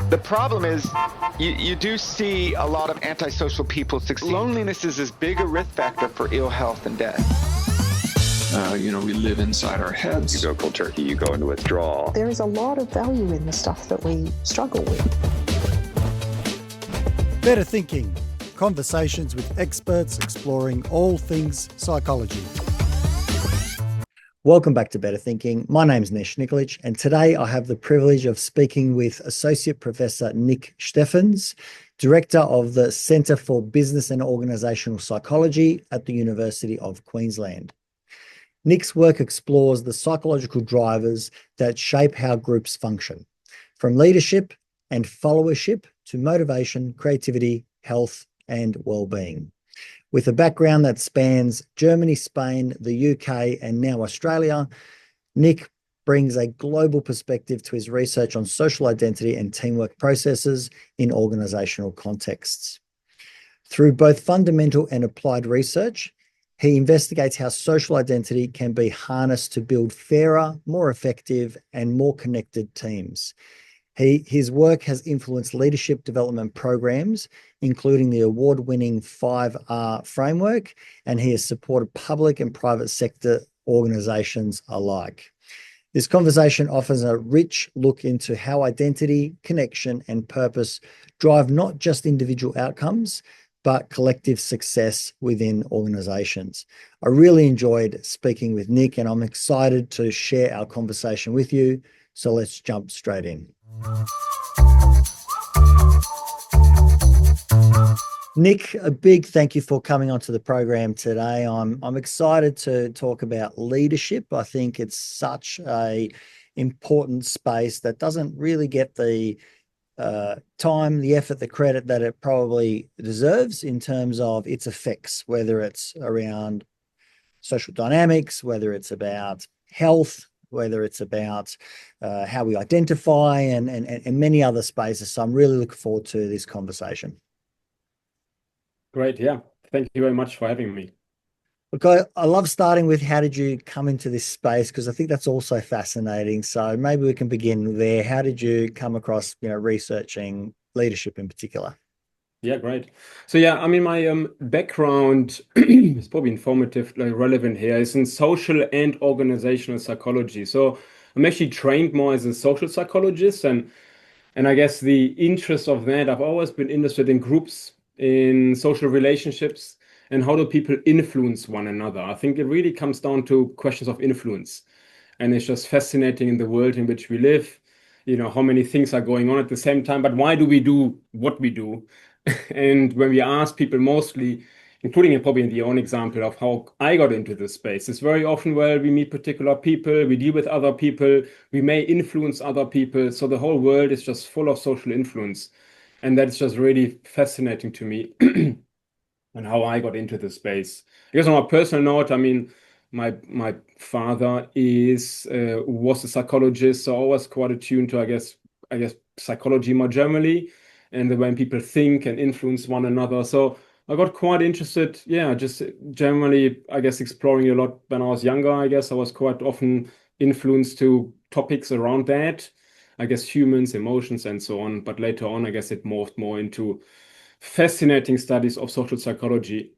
The problem is you do see a lot of antisocial people succeed. Loneliness is as big a risk factor for ill health and death. We live inside our heads. You go cold turkey, you go into withdrawal. There is a lot of value in the stuff that we struggle with. Better Thinking, conversations with experts exploring all things psychology. Welcome back to Better Thinking. My name is Nesh Nikolic, and today I have the privilege of speaking with Associate Professor Nik Steffens, Director of the Centre for Business and Organisational Psychology at the University of Queensland. Nik's work explores the psychological drivers that shape how groups function, from leadership and followership to motivation, creativity, health, and well-being. With a background that spans Germany, Spain, the UK, and now Australia, Nik brings a global perspective to his research on social identity and teamwork processes in organisational contexts. Through both fundamental and applied research, he investigates how social identity can be harnessed to build fairer, more effective, and more connected teams. His work has influenced leadership development programs, including the award-winning 5R framework, and he has supported public and private sector organisations alike. This conversation offers a rich look into how identity, connection, and purpose drive not just individual outcomes, but collective success within organisations. I really enjoyed speaking with Nik, and I'm excited to share our conversation with you. So let's jump straight in. Nik, a big thank you for coming onto the program today. I'm excited to talk about leadership. I think it's such a important space that doesn't really get the time, the effort, the credit that it probably deserves in terms of its effects, whether it's around social dynamics, whether it's about health, whether it's about how we identify and many other spaces. So I'm really looking forward to this conversation. Great. Yeah. Thank you very much for having me. Look, I love starting with how did you come into this space? Because I think that's also fascinating. So maybe we can begin there. How did you come across, researching leadership in particular? Yeah, great. So yeah, I mean, my background is probably informative, relevant here, is in social and organizational psychology. So I'm actually trained more as a social psychologist, and I guess the interest of that, I've always been interested in groups, in social relationships, and how do people influence one another. I think it really comes down to questions of influence, and it's just fascinating in the world in which we live. How many things are going on at the same time, but why do we do what we do? And when we ask people, mostly, including probably in the own example of how I got into this space, it's very often, well, we meet particular people, we deal with other people, we may influence other people. So the whole world is just full of social influence. And that's just really fascinating to me and how I got into this space. I guess on a personal note, I mean, my father was a psychologist, so I was quite attuned to, I guess psychology more generally, and the way people think and influence one another. So I got quite interested, just generally, I guess, exploring a lot when I was younger. I guess I was quite often influenced to topics around that, I guess humans, emotions, and so on. But later on, I guess it morphed more into fascinating studies of social psychology,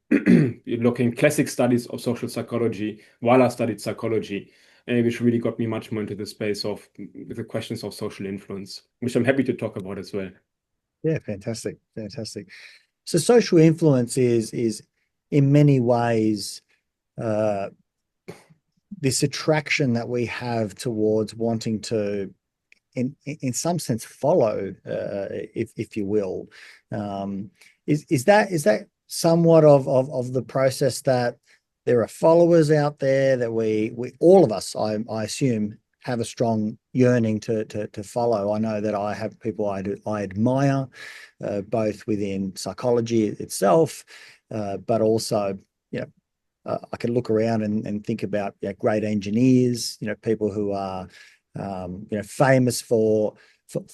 looking classic studies of social psychology while I studied psychology, which really got me much more into the space of the questions of social influence, which I'm happy to talk about as well. Yeah, fantastic. So social influence is in many ways this attraction that we have towards wanting to, in some sense, follow, if you will. Is that somewhat of the process that there are followers out there that we all of us, I assume, have a strong yearning to follow? I know that I have people I admire, both within psychology itself, but also, I can look around and think about great engineers, people who are, famous for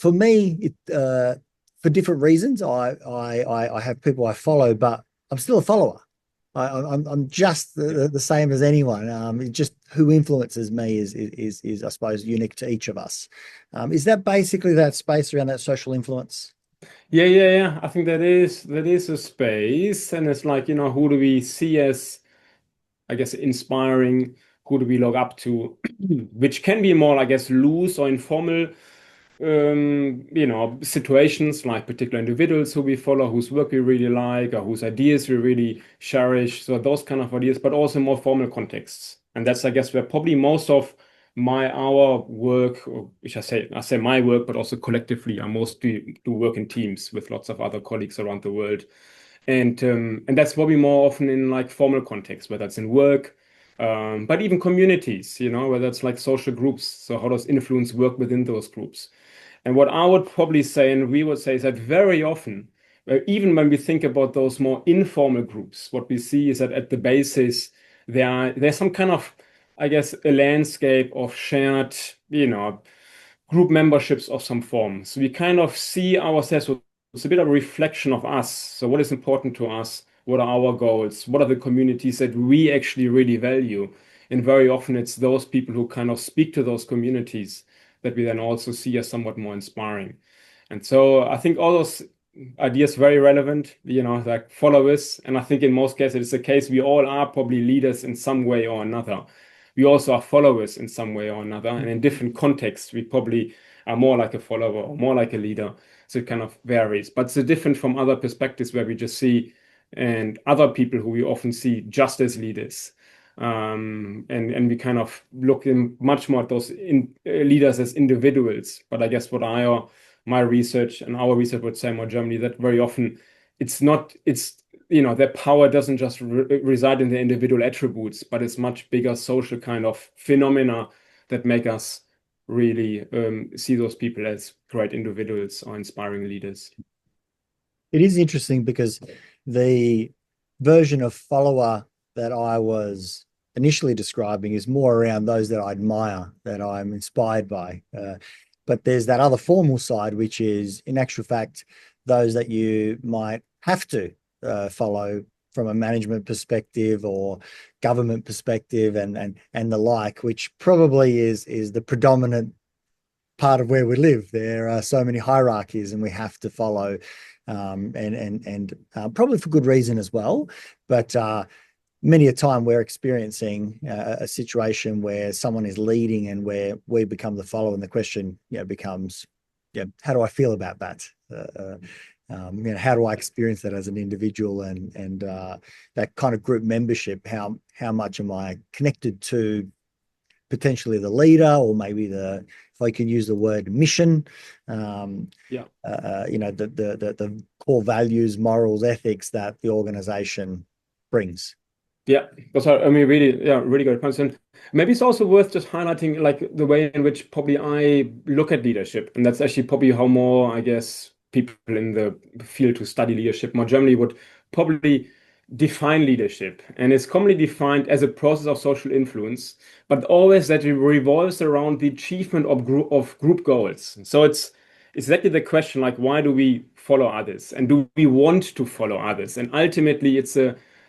me, for different reasons. I have people I follow, but I'm still a follower. I'm just the same as anyone. Just who influences me is I suppose unique to each of us. Is that basically that space around that social influence? Yeah. I think that is a space, and it's like, who do we see as, I guess, inspiring? Who do we look up to? Which can be more, I guess, loose or informal, situations, like particular individuals who we follow, whose work we really like, or whose ideas we really cherish. So those kind of ideas, but also more formal contexts. And that's, I guess, where probably most of our work, or which I say my work, but also collectively, I mostly do work in teams with lots of other colleagues around the world. And that's probably more often in like formal context, whether it's in work, but even communities, whether it's like social groups. So how does influence work within those groups? And what I would probably say, and we would say, is that very often, even when we think about those more informal groups, what we see is that at the basis, there's some kind of, I guess, a landscape of shared, group memberships of some form. So we kind of see ourselves, it's a bit of a reflection of us. So what is important to us? What are our goals? What are the communities that we actually really value? And very often it's those people who kind of speak to those communities that we then also see as somewhat more inspiring. And so I think all those ideas very relevant, like followers. And I think in most cases it's the case we all are probably leaders in some way or another. We also are followers in some way or another. And in different contexts, we probably are more like a follower or more like a leader. So it kind of varies. But it's different from other perspectives where we just see and other people who we often see just as leaders. And we kind of look in much more at those leaders as individuals. But I guess what my research and our research would say more generally, that very often their power doesn't just reside in their individual attributes, but it's much bigger social kind of phenomena that make us really see those people as great individuals or inspiring leaders. It is interesting because the version of follower that I was initially describing is more around those that I admire, that I'm inspired by. But there's that other formal side, which is in actual fact, those that you might have to follow from a management perspective or government perspective and the like, which probably is the predominant part of where we live. There are so many hierarchies and we have to follow and probably for good reason as well. But many a time we're experiencing a situation where someone is leading and where we become the follower, and the question becomes, how do I feel about that? How do I experience that as an individual, and that kind of group membership? How much am I connected to potentially the leader, or maybe if I can use the word mission, the core values, morals, ethics that the organization brings. Yeah, that's really good points. And maybe it's also worth just highlighting like the way in which probably I look at leadership, and that's actually probably how more, I guess, people in the field who study leadership more generally would probably define leadership. And it's commonly defined as a process of social influence, but always that it revolves around the achievement of group goals. So it's exactly the question, like, why do we follow others, and do we want to follow others? And ultimately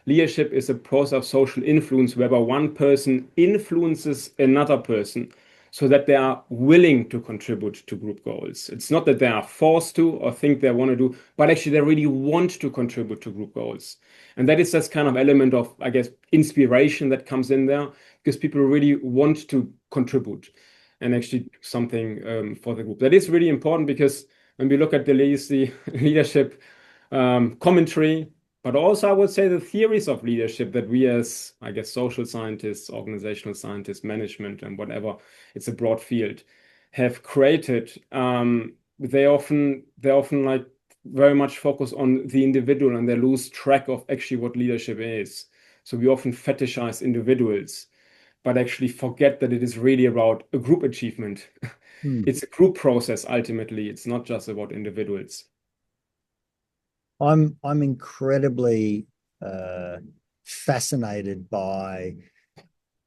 leadership is a process of social influence whereby one person influences another person so that they are willing to contribute to group goals. It's not that they are forced to or think they want to do, but actually they really want to contribute to group goals. And that is this kind of element of, I guess, inspiration that comes in there, because people really want to contribute and actually do something for the group. That is really important, because when we look at the leadership commentary, but also I would say the theories of leadership that we as, I guess, social scientists, organizational scientists, management, and whatever, it's a broad field, have created, they often like very much focus on the individual, and they lose track of actually what leadership is. So we often fetishize individuals, but actually forget that it is really about a group achievement. It's a group process ultimately. It's not just about individuals. I'm incredibly fascinated by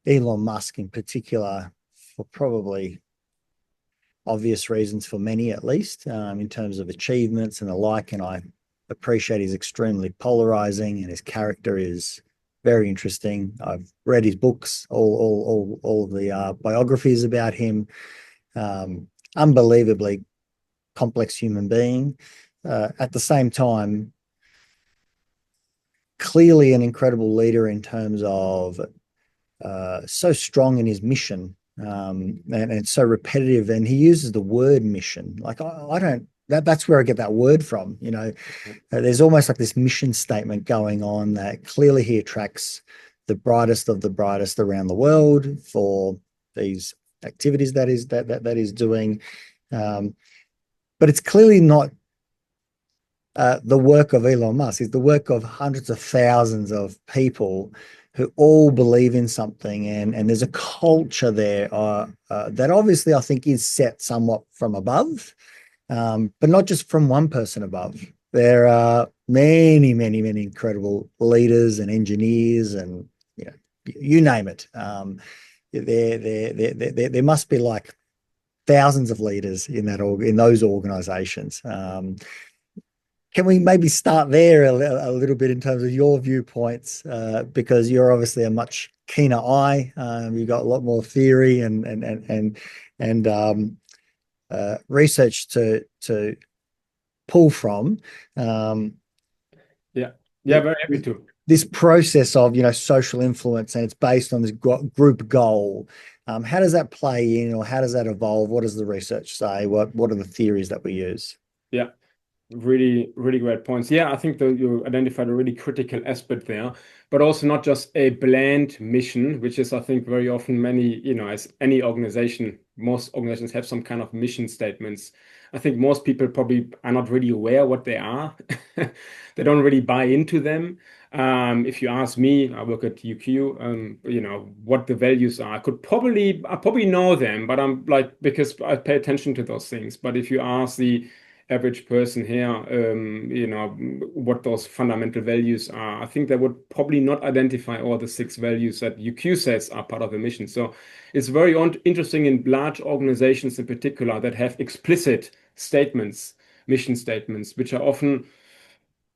Elon Musk in particular, for probably obvious reasons for many, at least, in terms of achievements and the like. And I appreciate he's extremely polarizing, and his character is very interesting. I've read his books, all of the biographies about him. Unbelievably complex human being. At the same time, clearly an incredible leader in terms of so strong in his mission, and so repetitive. And he uses the word mission. Like I don't. That's where I get that word from. There's almost like this mission statement going on that clearly he attracts the brightest of the brightest around the world for these activities that is doing. But it's clearly not the work of Elon Musk. It's the work of hundreds of thousands of people who all believe in something, and there's a culture there that obviously I think is set somewhat from above, but not just from one person above. There are many, many, many incredible leaders and engineers, and you name it. There must be like thousands of leaders in those organizations. Can we maybe start there a little bit in terms of your viewpoints, because you're obviously a much keener eye. You've got a lot more theory and research to pull from. Yeah, very happy to. This process of social influence, and it's based on this group goal. How does that play in, or how does that evolve? What does the research say? What are the theories that we use? Yeah. Really, really great points. Yeah, I think that you identified a really critical aspect there, but also not just a bland mission, which is, I think, very often as any organization, most organizations have some kind of mission statements. I think most people probably are not really aware what they are. They don't really buy into them. If you ask me, I work at UQ, what the values are. I probably know them, but I'm like, because I pay attention to those things. But if you ask the average person here, what those fundamental values are, I think they would probably not identify all the 6 values that UQ says are part of the mission. So it's very interesting in large organizations in particular that have explicit statements, mission statements, which are often,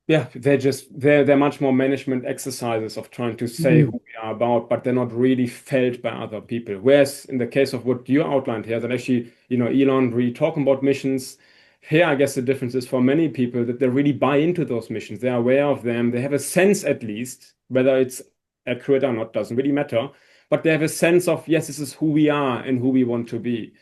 they're much more management exercises of trying to say who we are about, but they're not really felt by other people. Whereas in the case of what you outlined here, that actually, Elon really talking about missions. Here, I guess the difference is for many people that they really buy into those missions. They're aware of them. They have a sense, at least, whether it's accurate or not, doesn't really matter. But they have a sense of, yes, this is who we are and who we want to be.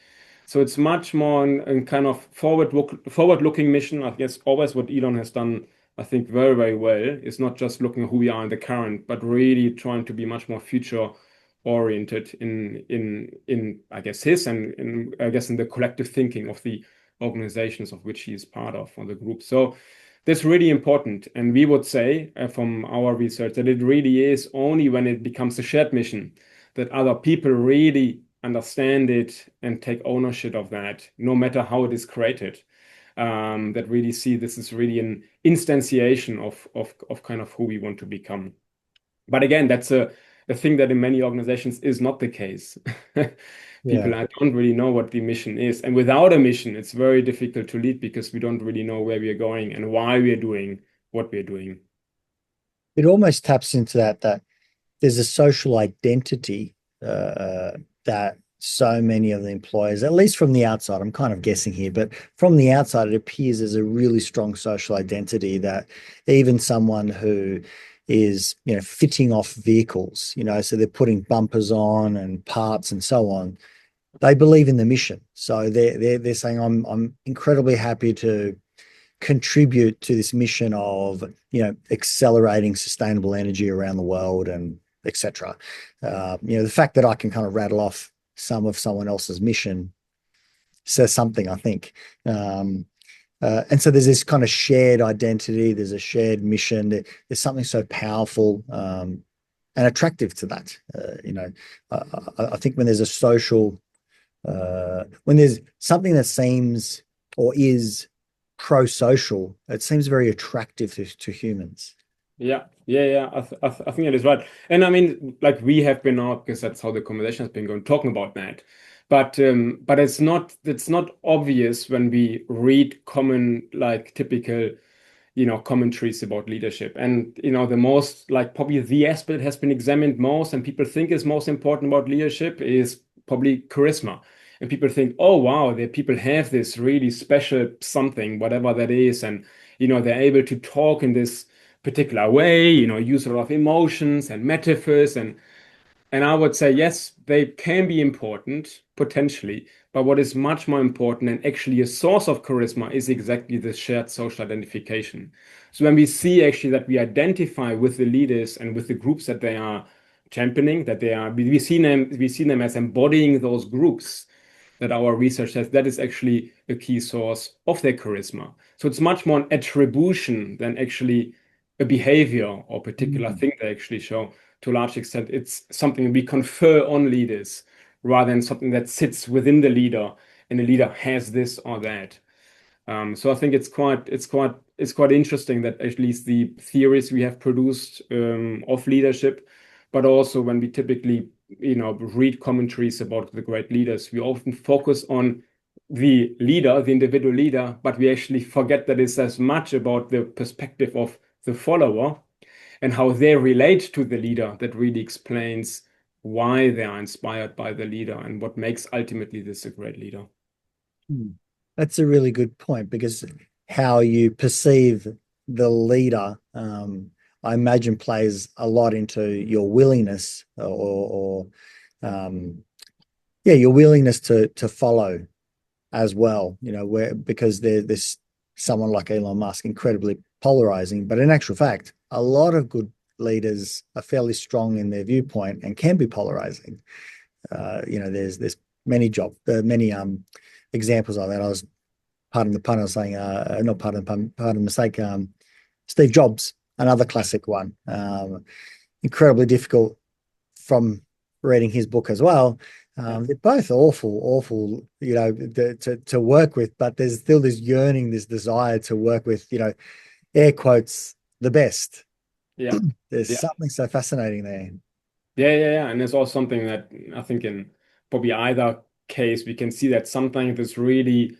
So it's much more in kind of forward-looking mission. I guess always what Elon has done, I think, very, very well, is not just looking at who we are in the current, but really trying to be much more future-oriented in I guess his and I guess in the collective thinking of the organizations of which he is part of, or the group. So that's really important. And we would say from our research that it really is only when it becomes a shared mission that other people really understand it and take ownership of that, no matter how it is created, that really see this is really an instantiation of kind of who we want to become. But again, that's a thing that in many organizations is not the case. People don't really know what the mission is. And without a mission, it's very difficult to lead because we don't really know where we are going and why we are doing what we are doing. It almost taps into that there's a social identity that so many of the employers, at least from the outside, I'm kind of guessing here, but from the outside, it appears there's a really strong social identity that even someone who is, fitting off vehicles, so they're putting bumpers on and parts and so on. They believe in the mission. So they're saying, I'm incredibly happy to contribute to this mission of, accelerating sustainable energy around the world and etc. The fact that I can kind of rattle off some of someone else's mission says something, I think. And so there's this kind of shared identity, there's a shared mission, there's something so powerful and attractive to that. I think when there's a social, when there's something that seems or is pro-social, it seems very attractive to humans. Yeah. I think it is right. And I mean, like we have been out, because that's how the conversation has been going, talking about that. But it's not obvious when we read common, like typical, commentaries about leadership. And, the most, like probably the aspect that has been examined most and people think is most important about leadership is probably charisma. And people think, oh, wow, people have this really special something, whatever that is. And, they're able to talk in this particular way, use a lot of emotions and metaphors. And I would say, yes, they can be important potentially, but what is much more important and actually a source of charisma is exactly the shared social identification. So when we see actually that we identify with the leaders and with the groups that they are championing, we see them as embodying those groups that our research says that is actually a key source of their charisma. So it's much more an attribution than actually a behavior or particular thing they actually show. To a large extent, it's something we confer on leaders rather than something that sits within the leader and the leader has this or that. So I think it's quite interesting that at least the theories we have produced of leadership, but also when we typically read commentaries about the great leaders, we often focus on the leader, the individual leader, but we actually forget that it's as much about the perspective of the follower and how they relate to the leader that really explains why they are inspired by the leader and what makes ultimately this a great leader. That's a really good point, because how you perceive the leader, I imagine, plays a lot into your willingness your willingness to follow as well, because there's someone like Elon Musk, incredibly polarizing, but in actual fact, a lot of good leaders are fairly strong in their viewpoint and can be polarizing. There's many examples of that. I was, pardon the pun, I was saying, not pardon the pun, pardon the mistake, Steve Jobs, another classic one. Incredibly difficult from reading his book as well. They're both awful, to work with, but there's still this yearning, this desire to work with, air quotes, the best. Yeah. There's something so fascinating there. Yeah. And there's also something that I think in probably either case, we can see that sometimes it's really,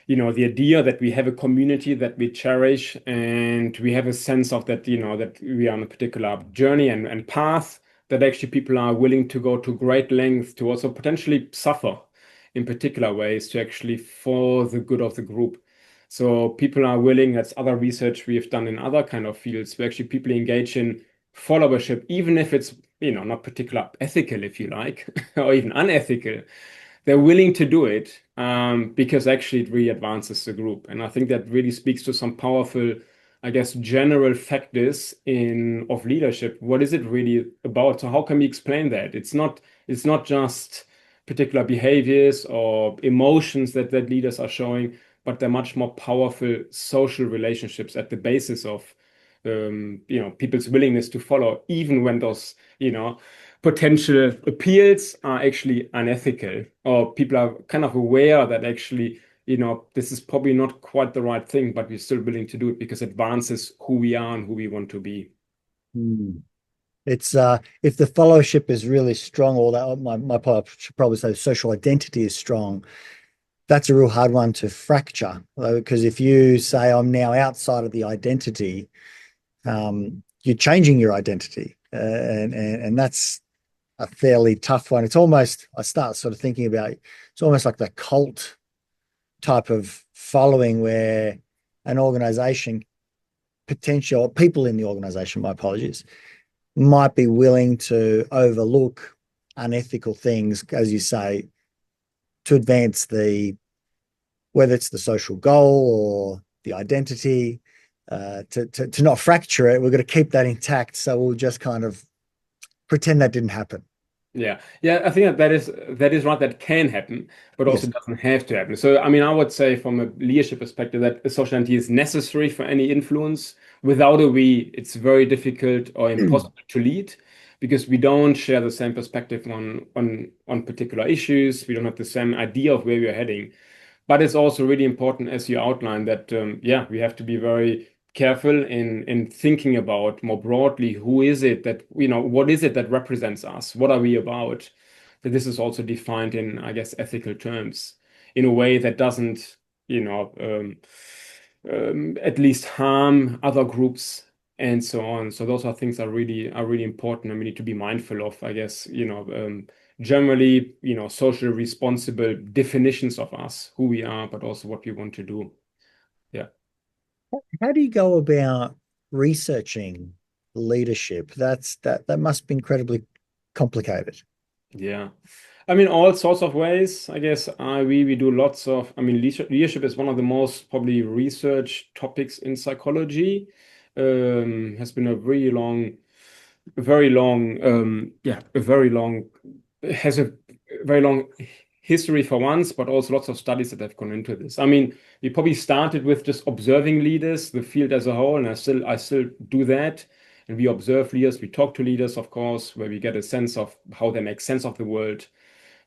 the idea that we have a community that we cherish and we have a sense of that, that we are on a particular journey and path, that actually people are willing to go to great lengths to also potentially suffer in particular ways to actually for the good of the group. So people are willing, that's other research we have done in other kind of fields, where actually people engage in followership, even if it's, not particular ethical, if you like, or even unethical. They're willing to do it because actually it really advances the group. And I think that really speaks to some powerful, I guess, general factors of leadership. What is it really about? So how can we explain that? It's not just particular behaviors or emotions that leaders are showing, but they're much more powerful social relationships at the basis of people's willingness to follow, even when those potential appeals are actually unethical, or people are kind of aware that actually this is probably not quite the right thing, but we're still willing to do it because it advances who we are and who we want to be. It's if the followership is really strong, or that my should probably say social identity is strong, that's a real hard one to fracture, because if you say I'm now outside of the identity, you're changing your identity, and that's a fairly tough one. It's almost, I start sort of thinking about, it's almost like the cult type of following, where an organization, potential people in the organization, my apologies, might be willing to overlook unethical things, as you say, to advance whether it's the social goal or the identity, to not fracture it. We're going to keep that intact. So we'll just kind of pretend that didn't happen. Yeah. I think that is right. That can happen, but also doesn't have to happen. So, I mean, I would say from a leadership perspective that a social identity is necessary for any influence. Without it's very difficult or impossible to lead, because we don't share the same perspective on particular issues. We don't have the same idea of where we are heading. But it's also really important, as you outlined, that we have to be very careful in thinking about more broadly, who is it that, what is it that represents us? What are we about? That this is also defined in, I guess, ethical terms in a way that doesn't, at least harm other groups and so on. So those are things that are really important, and we need to be mindful of, I guess, generally, socially responsible definitions of us, who we are, but also what we want to do. Yeah. How do you go about researching leadership? That must be incredibly complicated. Yeah. I mean, all sorts of ways. I guess we do lots of, leadership is one of the most probably research topics in psychology. Has been a very long, has a very long history for once, but also lots of studies that have gone into this. I mean, we probably started with just observing leaders, the field as a whole, and I still do that. And we observe leaders, we talk to leaders, of course, where we get a sense of how they make sense of the world.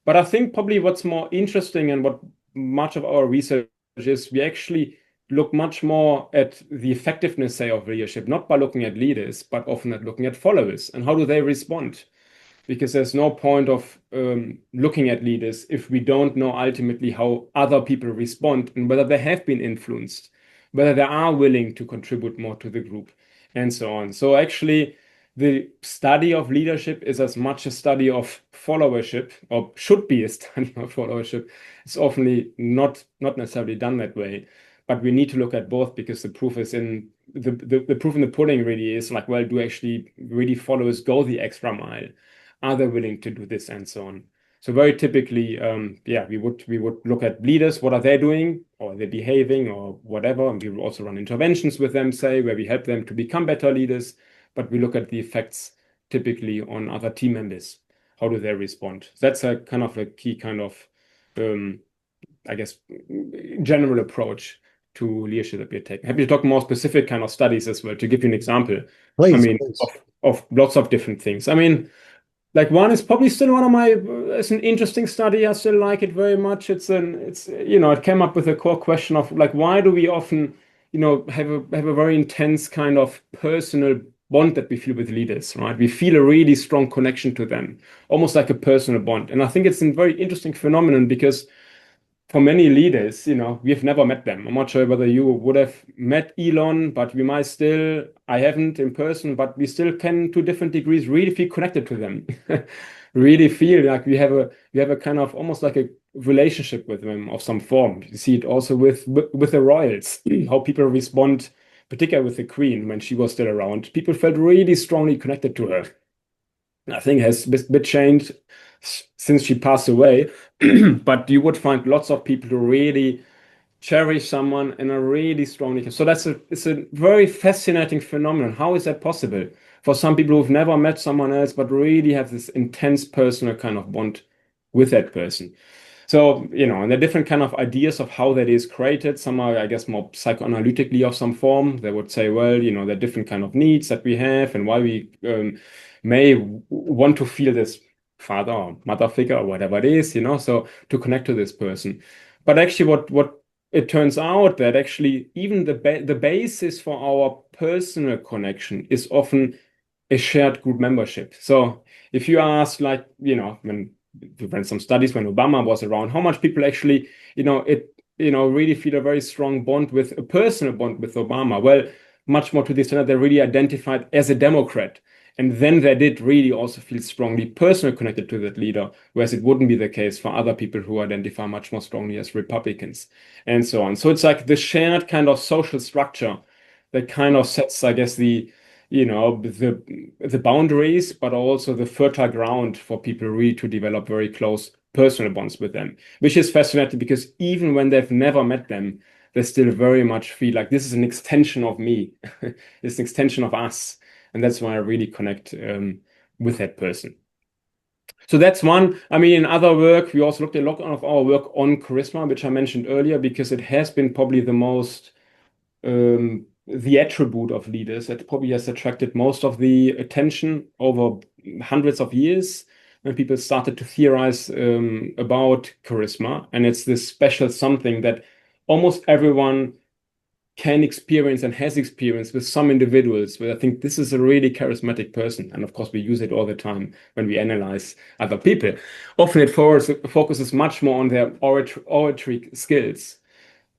But I think probably what's more interesting and what much of our research is, we actually look much more at the effectiveness, say, of leadership, not by looking at leaders, but often at looking at followers and how do they respond. Because there's no point of looking at leaders if we don't know ultimately how other people respond and whether they have been influenced, whether they are willing to contribute more to the group, and so on. So actually, the study of leadership is as much a study of followership, or should be a study of followership. It's often not necessarily done that way, but we need to look at both, because the proof is in the proof in the pudding. Really is like, well, do actually really followers go the extra mile? Are they willing to do this, and so on? So very typically, we would look at leaders. What are they doing, or are they behaving, or whatever? And we will also run interventions with them, say, where we help them to become better leaders. But we look at the effects typically on other team members. How do they respond? So that's a kind of a key kind of, I guess, general approach to leadership that we're taking. Happy to talk more specific kind of studies as well, to give you an example. Please. Of lots of different things. I mean, like one is probably still one of my, it's an interesting study. I still like it very much. It came up with a core question of like, why do we often, have a very intense kind of personal bond that we feel with leaders, right? We feel a really strong connection to them, almost like a personal bond. And I think it's a very interesting phenomenon, because for many leaders, we've never met them. I'm not sure whether you would have met Elon, but we might still, I haven't in person, but we still can, to different degrees, really feel connected to them. Really feel like we have a kind of almost like a relationship with them of some form. You see it also with the royals, how people respond, particularly with the Queen when she was still around. People felt really strongly connected to her. I think it has a bit changed since she passed away, but you would find lots of people who really cherish someone and are really strongly. So it's a very fascinating phenomenon. How is that possible for some people who've never met someone else, but really have this intense personal kind of bond with that person? So, and the different kind of ideas of how that is created. Some are, I guess, more psychoanalytically of some form. They would say, well, there are different kind of needs that we have, and why we may want to feel this father or mother figure or whatever it is, so to connect to this person. But actually what it turns out that actually even the basis for our personal connection is often a shared group membership. So if you ask, like, when we ran some studies when Obama was around, how much people actually, really feel a very strong bond with a personal bond with Obama. Well, much more to the extent that they really identified as a Democrat. And then they did really also feel strongly personally connected to that leader, whereas it wouldn't be the case for other people who identify much more strongly as Republicans, and so on. So it's like the shared kind of social structure that kind of sets, I guess, the boundaries, but also the fertile ground for people really to develop very close personal bonds with them, which is fascinating, because even when they've never met them, they still very much feel like this is an extension of me. It's an extension of us. And that's why I really connect with that person. So that's one. I mean, in other work, we also looked at a lot of our work on charisma, which I mentioned earlier, because it has been probably the most, the attribute of leaders that probably has attracted most of the attention over hundreds of years, when people started to theorize about charisma. And it's this special something that almost everyone can experience and has experienced with some individuals, where I think this is a really charismatic person. And of course, we use it all the time when we analyze other people. Often it focuses much more on their oratory skills.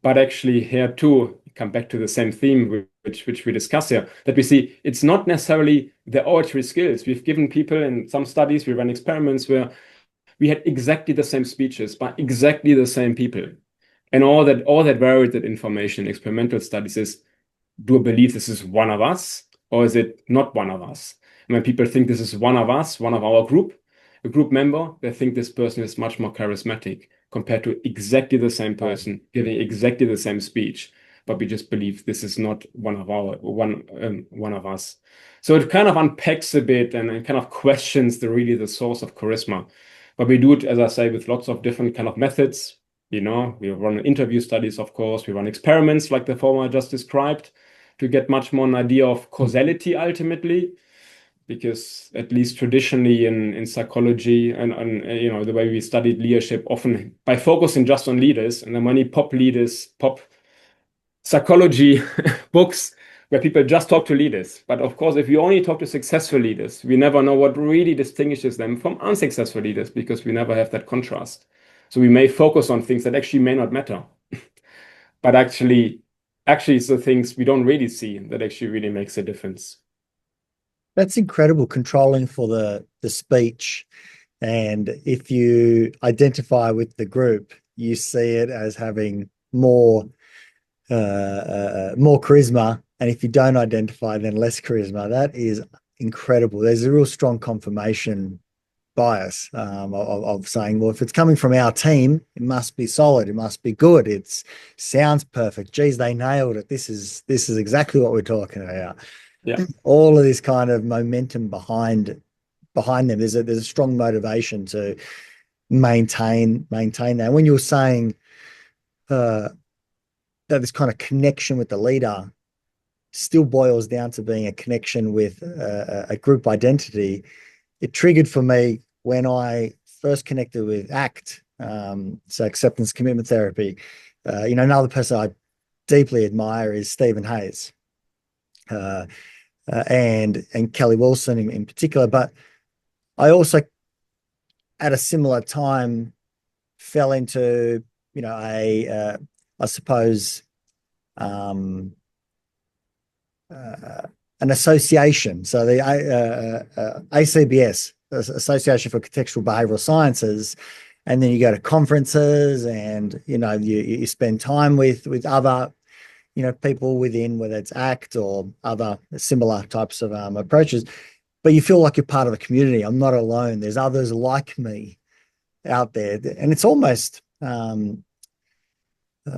But actually here too, come back to the same theme which we discuss here, that we see it's not necessarily the oratory skills. We've given people in some studies, we run experiments where we had exactly the same speeches by exactly the same people. And all that varied that information in experimental studies is, do I believe this is one of us, or is it not one of us? And when people think this is one of us, one of our group, a group member, they think this person is much more charismatic compared to exactly the same person giving exactly the same speech, but we just believe this is not one of us. So it kind of unpacks a bit and kind of questions the source of charisma. But we do it, as I say, with lots of different kind of methods. We run interview studies, of course. We run experiments like the former I just described to get much more an idea of causality ultimately. Because at least traditionally in psychology and the way we studied leadership, often by focusing just on leaders, and then many pop psychology books where people just talk to leaders. But of course, if you only talk to successful leaders, we never know what really distinguishes them from unsuccessful leaders because we never have that contrast. So we may focus on things that actually may not matter, but actually it's the things we don't really see that actually really makes a difference. That's incredible, controlling for the speech. And if you identify with the group, you see it as having more charisma. And if you don't identify, then less charisma. That is incredible. There's a real strong confirmation bias of saying, well, if it's coming from our team, it must be solid. It must be good. It sounds perfect. Geez, they nailed it. This is exactly what we're talking about. Yeah. All of this kind of momentum behind them. There's a strong motivation to maintain that. When you're saying that this kind of connection with the leader still boils down to being a connection with a group identity, it triggered for me when I first connected with ACT, so acceptance commitment therapy. Another person I deeply admire is Stephen Hayes. And Kelly Wilson in particular, but I also at a similar time fell into I suppose an association. So the ACBS, Association for Contextual Behavioral Sciences, and then you go to conferences and you spend time with other people within, whether it's ACT or other similar types of approaches, but you feel like you're part of a community. I'm not alone. There's others like me out there. And it's almost,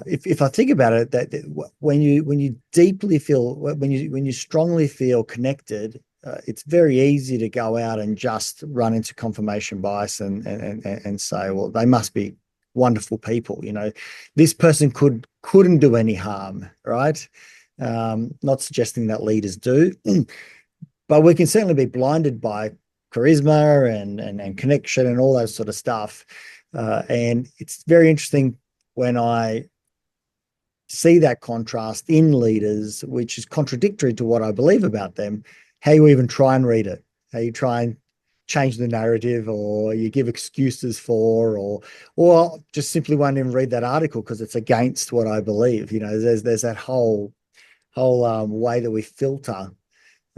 if I think about it, that when you deeply feel, when you strongly feel connected, it's very easy to go out and just run into confirmation bias and say, well, they must be wonderful people. This person couldn't do any harm, right? Not suggesting that leaders do, but we can certainly be blinded by charisma and connection and all that sort of stuff. And it's very interesting when I see that contrast in leaders, which is contradictory to what I believe about them, how you even try and read it, how you try and change the narrative, or you give excuses for, or just simply won't even read that article because it's against what I believe. There's that whole way that we filter.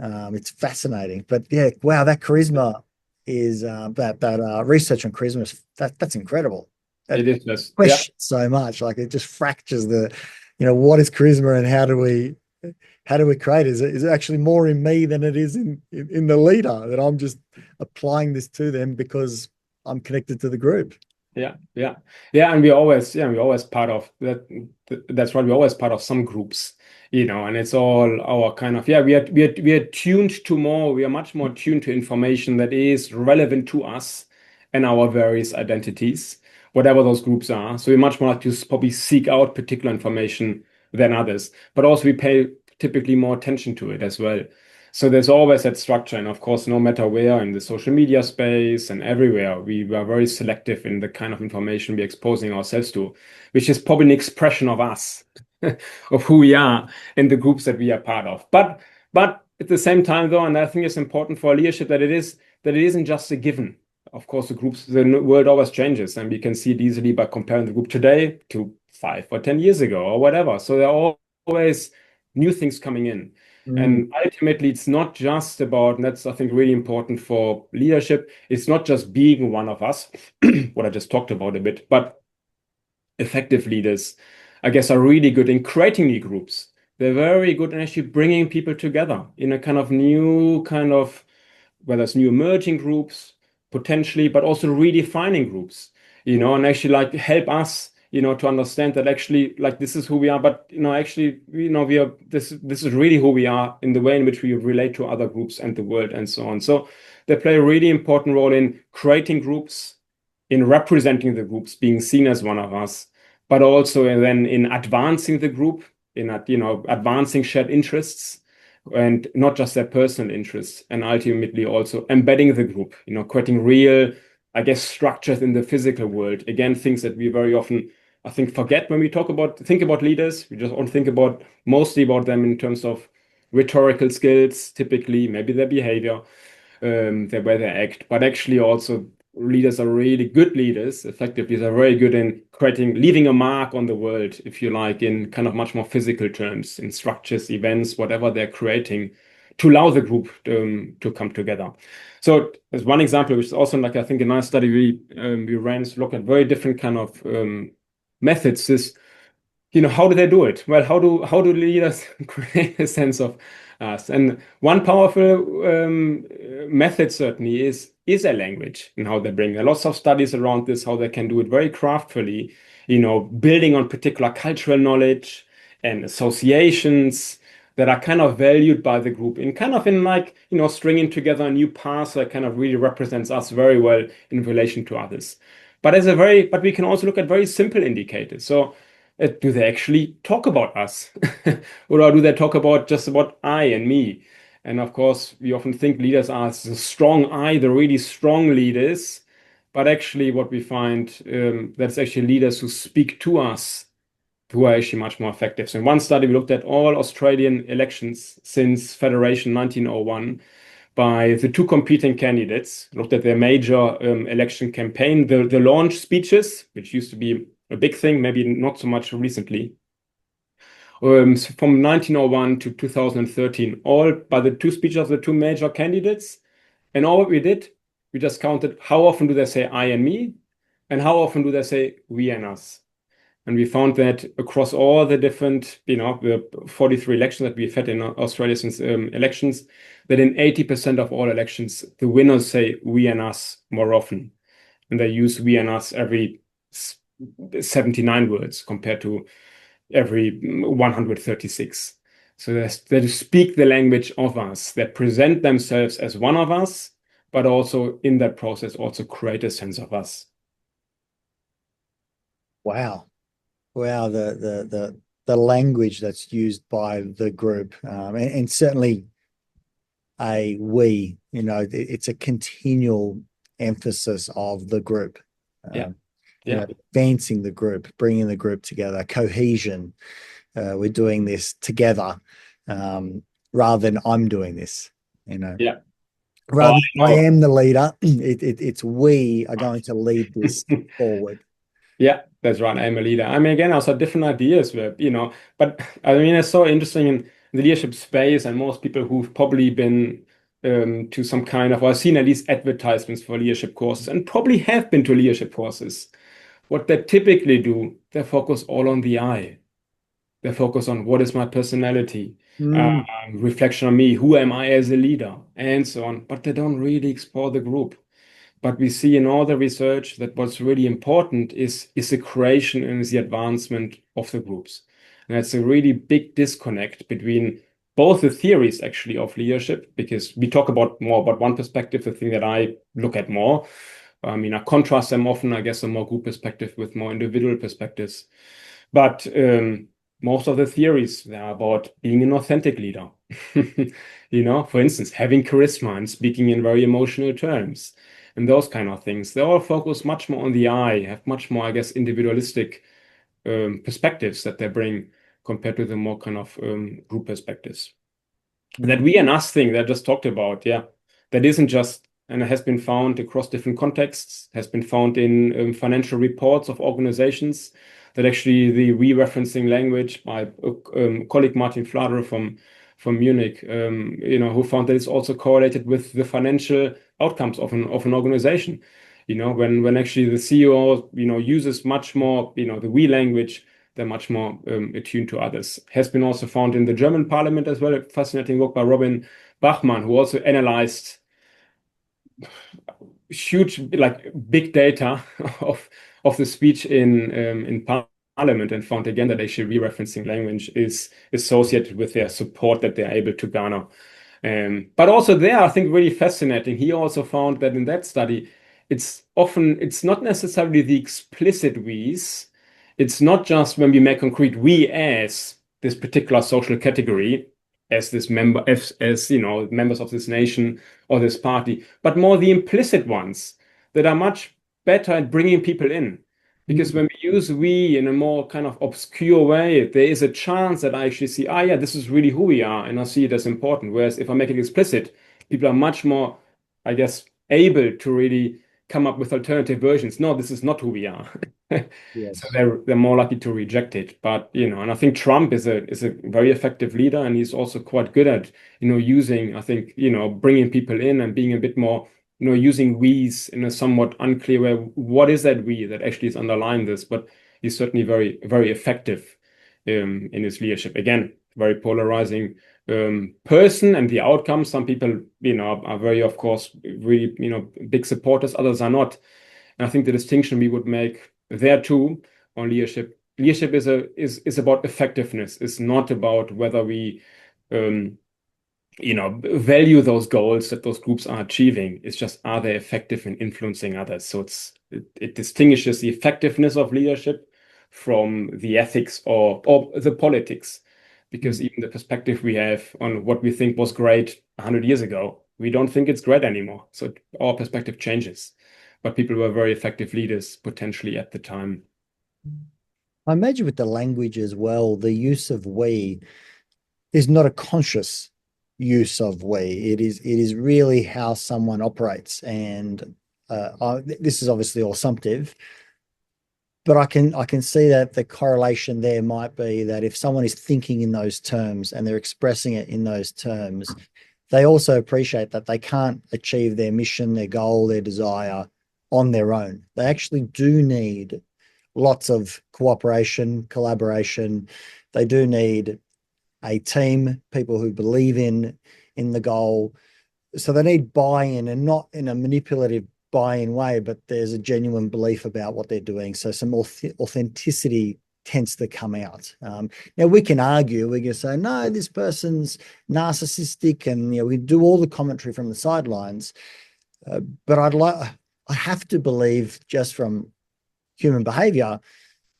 It's fascinating, but yeah, wow, that charisma is that research on charisma that's incredible. It is just question so much, like it just fractures the, what is charisma and how do we create it? Is it actually more in me than it is in the leader, that I'm just applying this to them because I'm connected to the group? Yeah. And we're always part of that. That's why we're always part of some groups, and it's all our kind of, we are tuned to more, we are much more tuned to information that is relevant to us and our various identities, whatever those groups are. So we much more like to probably seek out particular information than others, but also we pay typically more attention to it as well. So there's always that structure. And of course, no matter where in the social media space and everywhere, we are very selective in the kind of information we're exposing ourselves to, which is probably an expression of us, of who we are in the groups that we are part of. But at the same time, though, and I think it's important for leadership that it isn't just a given. Of course, the world always changes, and we can see it easily by comparing the group today to 5 or 10 years ago or whatever. So there are always new things coming in. And ultimately, it's not just about, and that's, I think, really important for leadership. It's not just being one of us, what I just talked about a bit, but effective leaders, I guess, are really good in creating new groups. They're very good in actually bringing people together in a kind of new kind of, whether it's new emerging groups, potentially, but also redefining groups, and actually like help us, to understand that actually like this is who we are, but actually, we are this is really who we are in the way in which we relate to other groups and the world and so on. So they play a really important role in creating groups, in representing the groups, being seen as one of us, but also then in advancing the group, in advancing shared interests, and not just their personal interests, and ultimately also embedding the group, creating real, I guess, structures in the physical world. Again, things that we very often, I think, forget when we think about leaders. We just don't think mostly about them in terms of rhetorical skills, typically, maybe their behavior, the way they act, but actually also leaders are really good leaders. Effectively, they're very good in leaving a mark on the world, if you like, in kind of much more physical terms, in structures, events, whatever they're creating, to allow the group to come together. So there's one example, which is also like, I think, a nice study we ran to look at very different kind of methods. Is, how do they do it? Well, how do leaders create a sense of us? And one powerful method certainly is a language, and how they bring. There are lots of studies around this, how they can do it very craftfully, building on particular cultural knowledge and associations that are kind of valued by the group in like, stringing together a new path that kind of really represents us very well in relation to others. But we can also look at very simple indicators. So do they actually talk about us? Or do they talk just about I and me? And of course, we often think leaders are the strong I, the really strong leaders. But actually, what we find, that's actually leaders who speak to us, who are actually much more effective. So in one study, we looked at all Australian elections since Federation 1901 by the two competing candidates, looked at their major election campaign, the launch speeches, which used to be a big thing, maybe not so much recently. From 1901 to 2013, all by the two speeches of the two major candidates. And all we did, we just counted how often do they say I and me, and how often do they say we and us. And we found that across all the different, the 43 elections that we've had in Australia since elections, that in 80% of all elections, the winners say we and us more often. And they use we and us every 79 words compared to every 136. So they speak the language of us. They present themselves as one of us, but also in that process also create a sense of us. Wow. The language that's used by the group, and certainly we, it's a continual emphasis of the group. Advancing the group, bringing the group together, cohesion. We're doing this together, rather than I'm doing this. Rather than I am the leader. It's we are going to lead this forward. Yeah, that's right. I'm a leader. I mean, again, also different ideas where, but I mean, it's so interesting in the leadership space, and most people who've probably been to some kind of, or seen at least advertisements for leadership courses, and probably have been to leadership courses. What they typically do, they focus all on the I. They focus on what is my personality, reflection on me, who am I as a leader, and so on. But they don't really explore the group. But we see in all the research that what's really important is the creation and the advancement of the groups. And that's a really big disconnect between both the theories actually of leadership, because we talk more about one perspective, the thing that I look at more. I mean, I contrast them often, I guess, a more group perspective with more individual perspectives. But most of the theories, they're about being an authentic leader. For instance, having charisma and speaking in very emotional terms. And those kind of things. They all focus much more on the I, have much more, I guess, individualistic perspectives that they bring compared to the more kind of group perspectives. That we and us thing that I just talked about, that isn't just, and it has been found across different contexts, has been found in financial reports of organizations, that actually the re-referencing language by colleague Martin Flader from Munich, who found that it's also correlated with the financial outcomes of an organization. When actually the CEO, uses much more, the we language, they're much more attuned to others. Has been also found in the German parliament as well. A fascinating work by Robin Bachmann, who also analyzed huge, like big data of the speech in parliament, and found again that actually re-referencing language is associated with their support that they're able to garner. But also there, I think really fascinating. He also found that in that study, it's not necessarily the explicit we's. It's not just when we make concrete we as this particular social category, as this member, as members of this nation or this party, but more the implicit ones that are much better at bringing people in. Because when we use we in a more kind of obscure way, there is a chance that I actually see, yeah, this is really who we are, and I see it as important. Whereas if I make it explicit, people are much more, I guess, able to really come up with alternative versions. No, this is not who we are. Yes. So they're more likely to reject it. But and I think Trump is a very effective leader, and he's also quite good at using, I think, bringing people in and being a bit more using we's in a somewhat unclear way. What is that we that actually is underlying this? But he's certainly very, very effective in his leadership. Again, very polarizing person, and the outcomes. Some people, are very, of course, really, big supporters. Others are not. And I think the distinction we would make there too on leadership. Leadership is about effectiveness. It's not about whether we value those goals that those groups are achieving. It's just, are they effective in influencing others? So it distinguishes the effectiveness of leadership from the ethics or the politics, because even the perspective we have on what we think was great 100 years ago, we don't think it's great anymore. So our perspective changes, but people were very effective leaders potentially at the time. I imagine with the language as well, the use of we is not a conscious use of we. It is really how someone operates, and this is obviously all assumptive, but I can see that the correlation there might be that if someone is thinking in those terms and they're expressing it in those terms, they also appreciate that they can't achieve their mission, their goal, their desire on their own. They actually do need lots of cooperation, collaboration. They do need a team, people who believe in the goal. So they need buy-in, and not in a manipulative buy-in way, but there's a genuine belief about what they're doing. So some authenticity tends to come out. Now we can argue, we can say, no, this person's narcissistic, and we do all the commentary from the sidelines. But I have to believe, just from human behavior,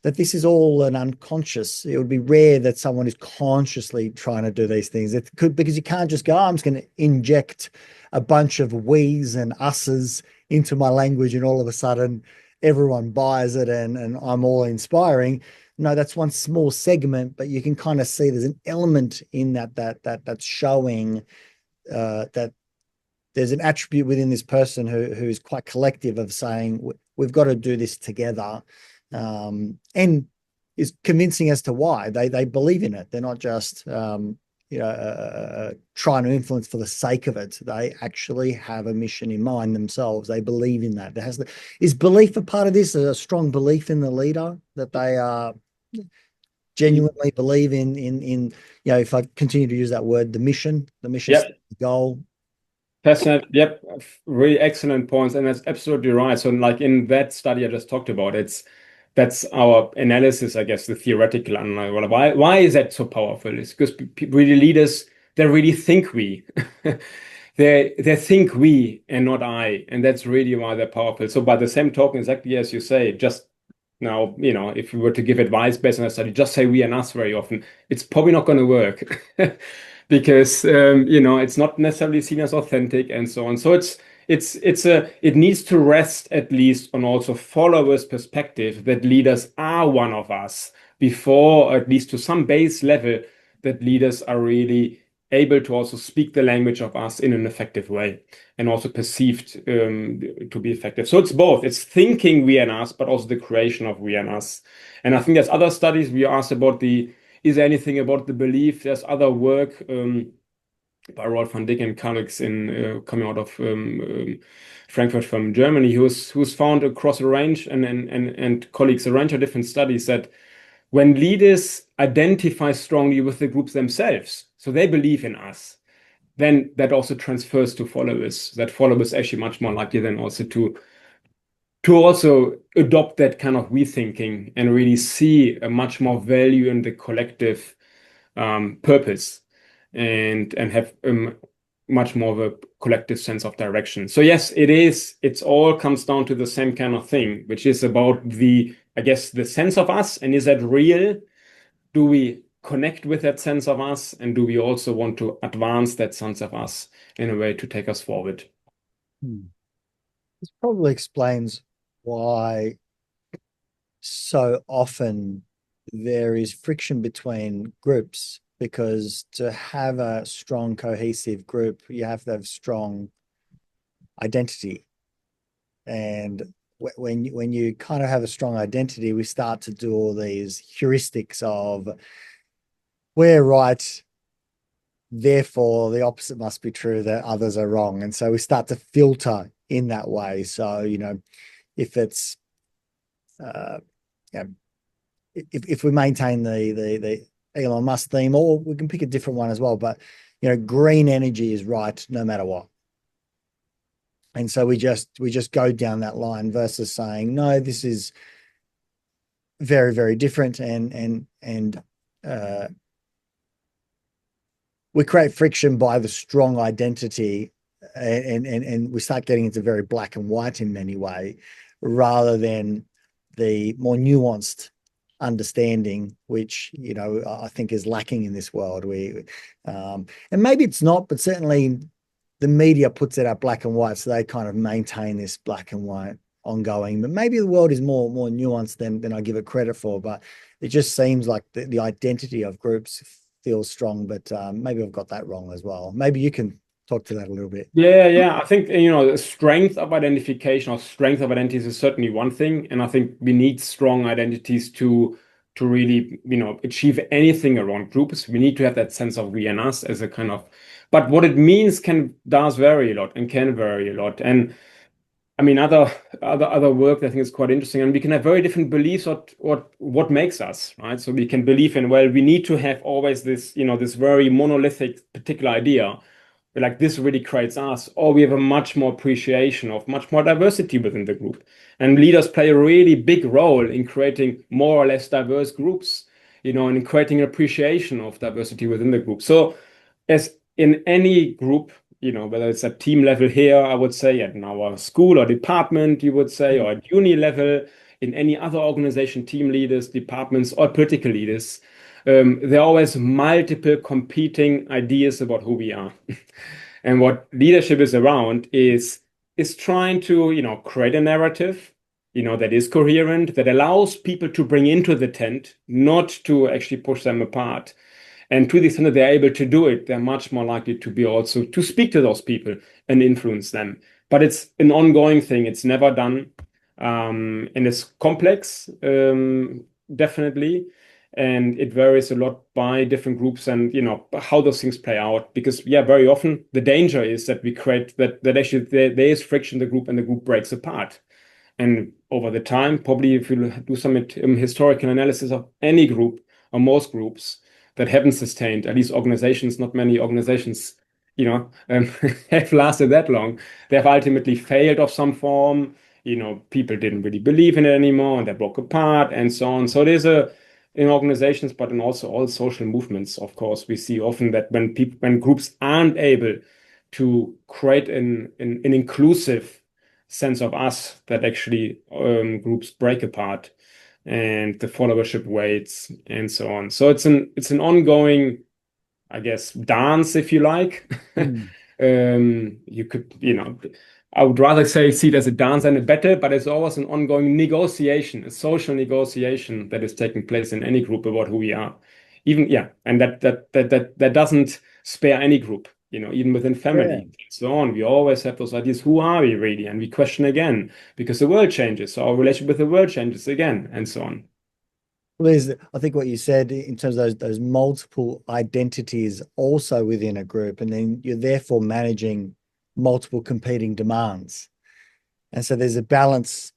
that this is all an unconscious. It would be rare that someone is consciously trying to do these things. It could, because you can't just go, I'm just going to inject a bunch of we's and us's into my language and all of a sudden everyone buys it and I'm all inspiring. No, that's one small segment, but you can kind of see there's an element in that's showing that there's an attribute within this person who is quite collective, of saying we've got to do this together. And is convincing as to why they believe in it. They're not just trying to influence for the sake of it. They actually have a mission in mind themselves. They believe in that. Is belief a part of this? A strong belief in the leader, that they are genuinely believe in if I continue to use that word, the mission, Yep. the goal. Fascinating. Yep, really excellent points, and that's absolutely right. So, like in that study I just talked about, that's our analysis, I guess, the theoretical analysis. Why is that so powerful? It's because really leaders, they really think we, they think we and not I, and that's really why they're powerful. So, by the same token, exactly as you say, just now, if we were to give advice based on a study, just say we and us very often, it's probably not going to work. Because it's not necessarily seen as authentic and so on. So it needs to rest at least on also followers' perspective that leaders are one of us, before, at least to some base level, that leaders are really able to also speak the language of us in an effective way and also perceived to be effective. So it's both. It's thinking we and us, but also the creation of we and us. And I think there's other studies we asked about is there anything about the belief? There's other work by Rolf van Dijk and colleagues in coming out of Frankfurt from Germany, who's found across a range and colleagues a range of different studies that when leaders identify strongly with the groups themselves, so they believe in us, then that also transfers to followers. That followers actually much more likely than also to also adopt that kind of we thinking and really see a much more value in the collective purpose and have much more of a collective sense of direction. So yes, it's all comes down to the same kind of thing, which is about the sense of us, and is that real? Do we connect with that sense of us, and do we also want to advance that sense of us in a way to take us forward? This probably explains why so often there is friction between groups, because to have a strong, cohesive group, you have to have strong identity. And when you kind of have a strong identity, we start to do all these heuristics of we're right, therefore the opposite must be true, that others are wrong. And so we start to filter in that way. So, if it's if we maintain the Elon Musk theme, or we can pick a different one as well, but green energy is right no matter what. And so we just go down that line versus saying, no, this is very, very different, and we create friction by the strong identity, and we start getting into very black and white in many ways, rather than the more nuanced understanding, which I think is lacking in this world. And maybe it's not, but certainly the media puts it out black and white, so they kind of maintain this black and white ongoing. But maybe the world is more nuanced than I give it credit for. But it just seems like the identity of groups feels strong, but maybe I've got that wrong as well. Maybe you can talk to that a little bit. Yeah. I think the strength of identification or strength of identities is certainly one thing, and I think we need strong identities to really achieve anything around groups. We need to have that sense of we and us as a kind of, but what it means does vary a lot and can vary a lot. And I mean, other work I think is quite interesting, and we can have very different beliefs what makes us, right? So we can believe in, well, we need to have always this this very monolithic particular idea, like this really creates us, or we have a much more appreciation of much more diversity within the group. And leaders play a really big role in creating more or less diverse groups, and in creating an appreciation of diversity within the group. So as in any group, whether it's at team level here, I would say, at our school or department, you would say, or at uni level, in any other organization, team leaders, departments, or political leaders, there are always multiple competing ideas about who we are. And what leadership is around is trying to, create a narrative, that is coherent, that allows people to bring into the tent, not to actually push them apart. And to the extent that they're able to do it, they're much more likely to be also to speak to those people and influence them. But it's an ongoing thing. It's never done. And it's complex, definitely. And it varies a lot by different groups and, how those things play out. Because, very often the danger is that we create that actually there is friction in the group and the group breaks apart. And over the time, probably if you do some historical analysis of any group or most groups that haven't sustained, at least organizations, not many organizations, have lasted that long. They have ultimately failed of some form. People didn't really believe in it anymore, and they broke apart and so on. So there's in organizations, but in also all social movements, of course, we see often that when groups aren't able to create an inclusive sense of us, that actually groups break apart and the followership waits and so on. So it's an ongoing, I guess, dance, if you like. You could, I would rather see it as a dance than a battle, but it's always an ongoing negotiation, a social negotiation that is taking place in any group about who we are. And that doesn't spare any group, even within family and so on. We always have those ideas, who are we really? And we question again, because the world changes. So our relationship with the world changes again, and so on. Well, I think what you said in terms of those multiple identities also within a group, and then you're therefore managing multiple competing demands. And so there's a balance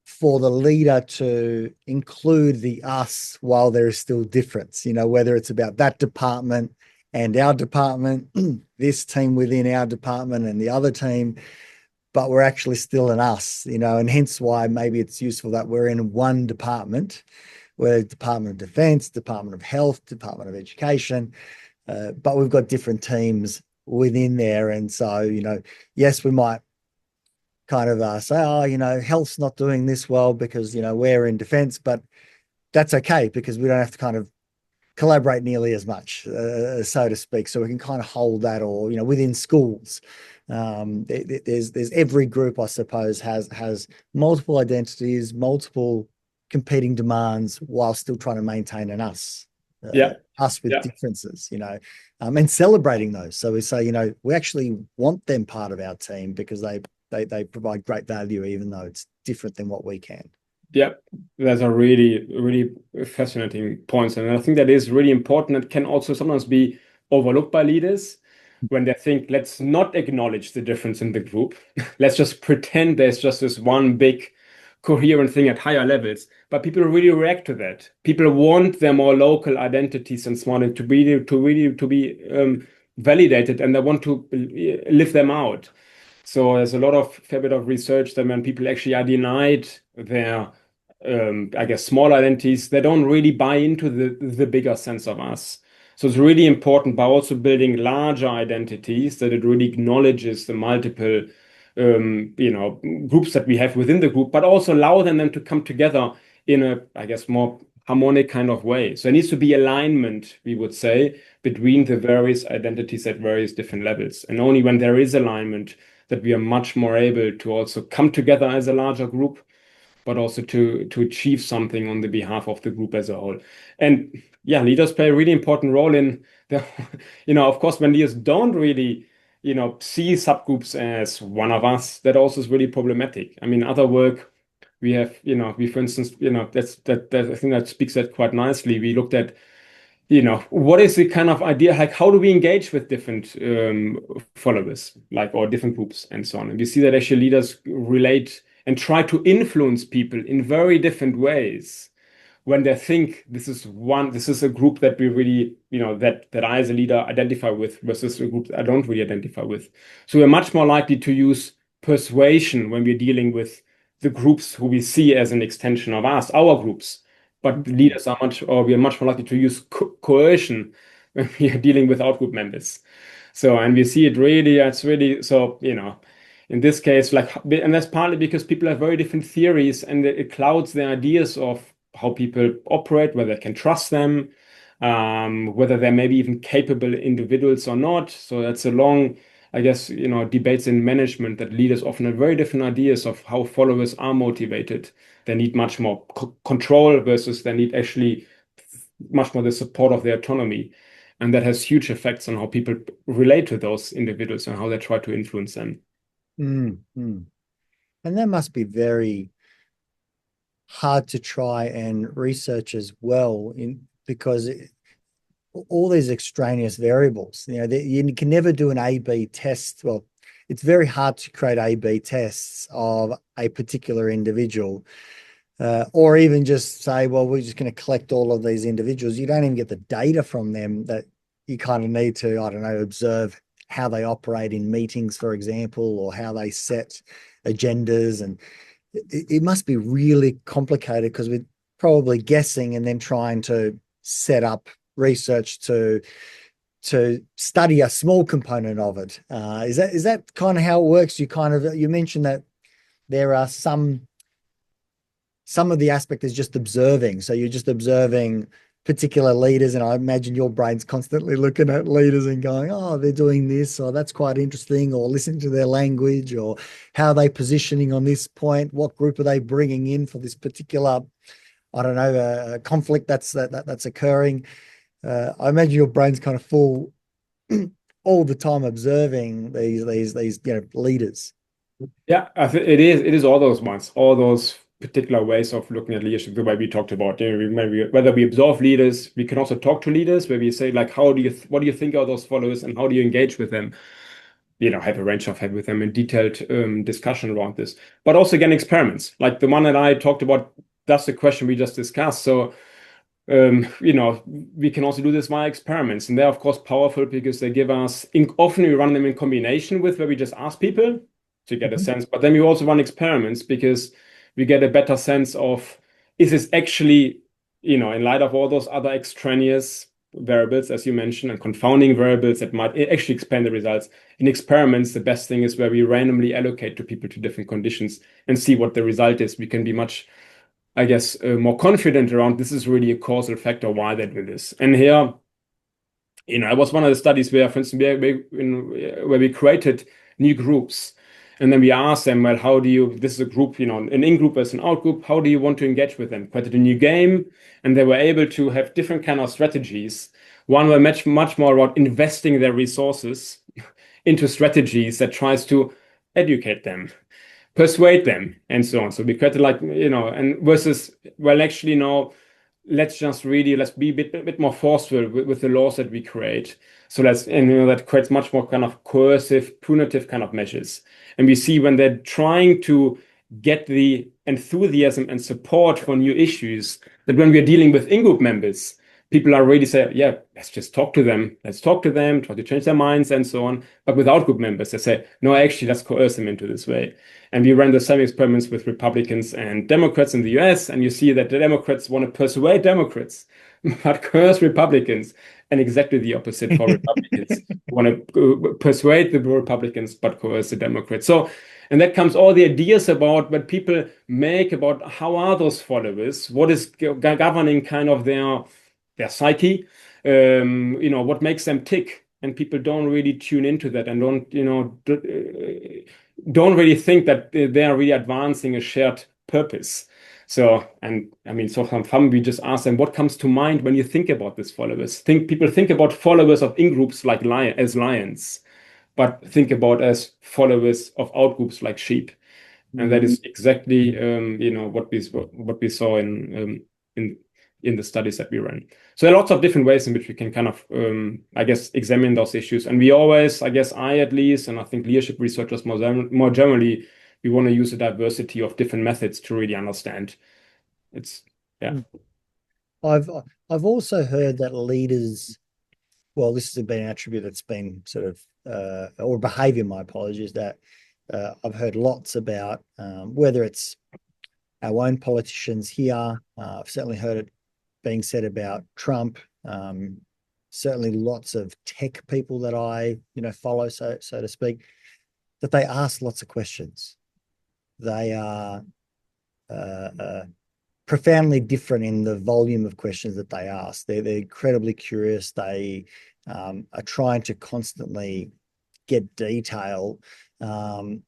for the leader to include the us while there is still difference, whether it's about that department and our department, this team within our department and the other team, but we're actually still an us, and hence why maybe it's useful that we're in one department, whether Department of Defense, Department of Health, Department of Education, but we've got different teams within there. And so, yes, we might kind of say, health's not doing this well because, we're in defense, but that's okay because we don't have to kind of collaborate nearly as much, so to speak. So we can kind of hold that, or, within schools, there's every group, I suppose, has multiple identities, multiple competing demands while still trying to maintain an us. Us with differences, and celebrating those. So we say, we actually want them part of our team because they provide great value, even though it's different than what we can. Yeah, that's a really, really fascinating point. And I think that is really important. It can also sometimes be overlooked by leaders when they think, let's not acknowledge the difference in the group. Let's just pretend there's just this one big coherent thing at higher levels. But people really react to that. People want their more local identities and smarter to be validated, and they want to live them out. So there's a fair bit of research that when people actually are denied their, small identities, they don't really buy into the bigger sense of us. So it's really important by also building larger identities that it really acknowledges the multiple, groups that we have within the group, but also allow them to come together in a, more harmonic kind of way. So there needs to be alignment, we would say, between the various identities at various different levels. And only when there is alignment that we are much more able to also come together as a larger group, but also to achieve something on the behalf of the group as a whole. And leaders play a really important role in the, of course, when leaders don't really, see subgroups as one of us, that also is really problematic. I mean, other work we have, for instance, that I think that speaks that quite nicely. We looked at, what is the kind of idea, like how do we engage with different followers, or different groups and so on. And we see that actually leaders relate and try to influence people in very different ways when they think this is a group that we really, that I as a leader identify with versus a group that I don't really identify with. So we're much more likely to use persuasion when we're dealing with the groups who we see as an extension of us, our groups. But leaders we are much more likely to use coercion when we are dealing with outgroup members. So, and we see it's really, so, in this case, and that's partly because people have very different theories, and it clouds their ideas of how people operate, whether they can trust them, whether they're maybe even capable individuals or not. So that's a long, debates in management that leaders often have very different ideas of how followers are motivated. They need much more control versus they need actually much more the support of their autonomy. And that has huge effects on how people relate to those individuals and how they try to influence them. Mm-hmm. And that must be very hard to try and research as well, because all these extraneous variables, you can never do an A/B test. Well, it's very hard to create A/B tests of a particular individual, or even just say, well, we're just going to collect all of these individuals. You don't even get the data from them that you kind of need to, observe how they operate in meetings, for example, or how they set agendas. And it must be really complicated because we're probably guessing and then trying to set up research to study a small component of it. Is that kind of how it works? You mentioned that there are some of the aspect is just observing. So you're just observing particular leaders, and I imagine your brain's constantly looking at leaders and going, oh, they're doing this, or that's quite interesting, or listening to their language, or how are they positioning on this point, what group are they bringing in for this particular conflict that's occurring. I imagine your brain's kind of full all the time observing these leaders. Yeah, it is all those ones, all those particular ways of looking at leadership, the way we talked about. Maybe whether we observe leaders, we can also talk to leaders, where we say like, what do you think of those followers, and how do you engage with them? Have a range of have with them in detailed discussion around this. But also again, experiments like the one that I talked about. That's the question we just discussed. So we can also do this via experiments, and they're of course powerful because they give us. Often we run them in combination with where we just ask people to get a sense, but then we also run experiments because we get a better sense of, is this actually, in light of all those other extraneous variables, as you mentioned, and confounding variables that might actually explain the results. In experiments, the best thing is where we randomly allocate to people to different conditions and see what the result is. We can be much, I guess, more confident around this is really a causal factor why they do this. And here, it was one of the studies where, for instance, where we created new groups. And then we asked them, well, this is a group, an in-group versus an out-group, how do you want to engage with them? Created a new game, and they were able to have different kind of strategies. One were much more about investing their resources into strategies that tries to educate them, persuade them, and so on. So we created and versus, well, actually, no, let's be a bit more forceful with the laws that we create. So that creates much more kind of coercive, punitive kind of measures. And we see when they're trying to get the enthusiasm and support for new issues, that when we're dealing with in-group members, people are really saying, yeah, let's just talk to them. Let's talk to them, try to change their minds and so on. But without group members, they say, no, actually, let's coerce them into this way. And we ran the same experiments with Republicans and Democrats in the US. And you see that the Democrats want to persuade Democrats, but coerce Republicans. And exactly the opposite for Republicans. Want to persuade the Republicans, but coerce the Democrats. So, and that comes all the ideas about what people make about how are those followers, what is governing kind of their psyche, what makes them tick, and people don't really tune into that and don't really think that they are really advancing a shared purpose. So, and I mean, so from fun, we just ask them, what comes to mind when you think about these followers? People think about followers of in-groups like as lions, but think about as followers of out-groups like sheep. And that is exactly, what we saw in the studies that we ran. So there are lots of different ways in which we can kind of, I guess, examine those issues. And we always, I guess, at least, and I think leadership researchers more generally, we want to use a diversity of different methods to really understand. I've also heard that leaders, well, this has been an attribute that's been sort of, or behavior, my apologies, that I've heard lots about, whether it's our own politicians here. I've certainly heard it being said about Trump. Certainly lots of tech people that I, follow, so to speak, that they ask lots of questions. They are profoundly different in the volume of questions that they ask. They're incredibly curious. They are trying to constantly get detail.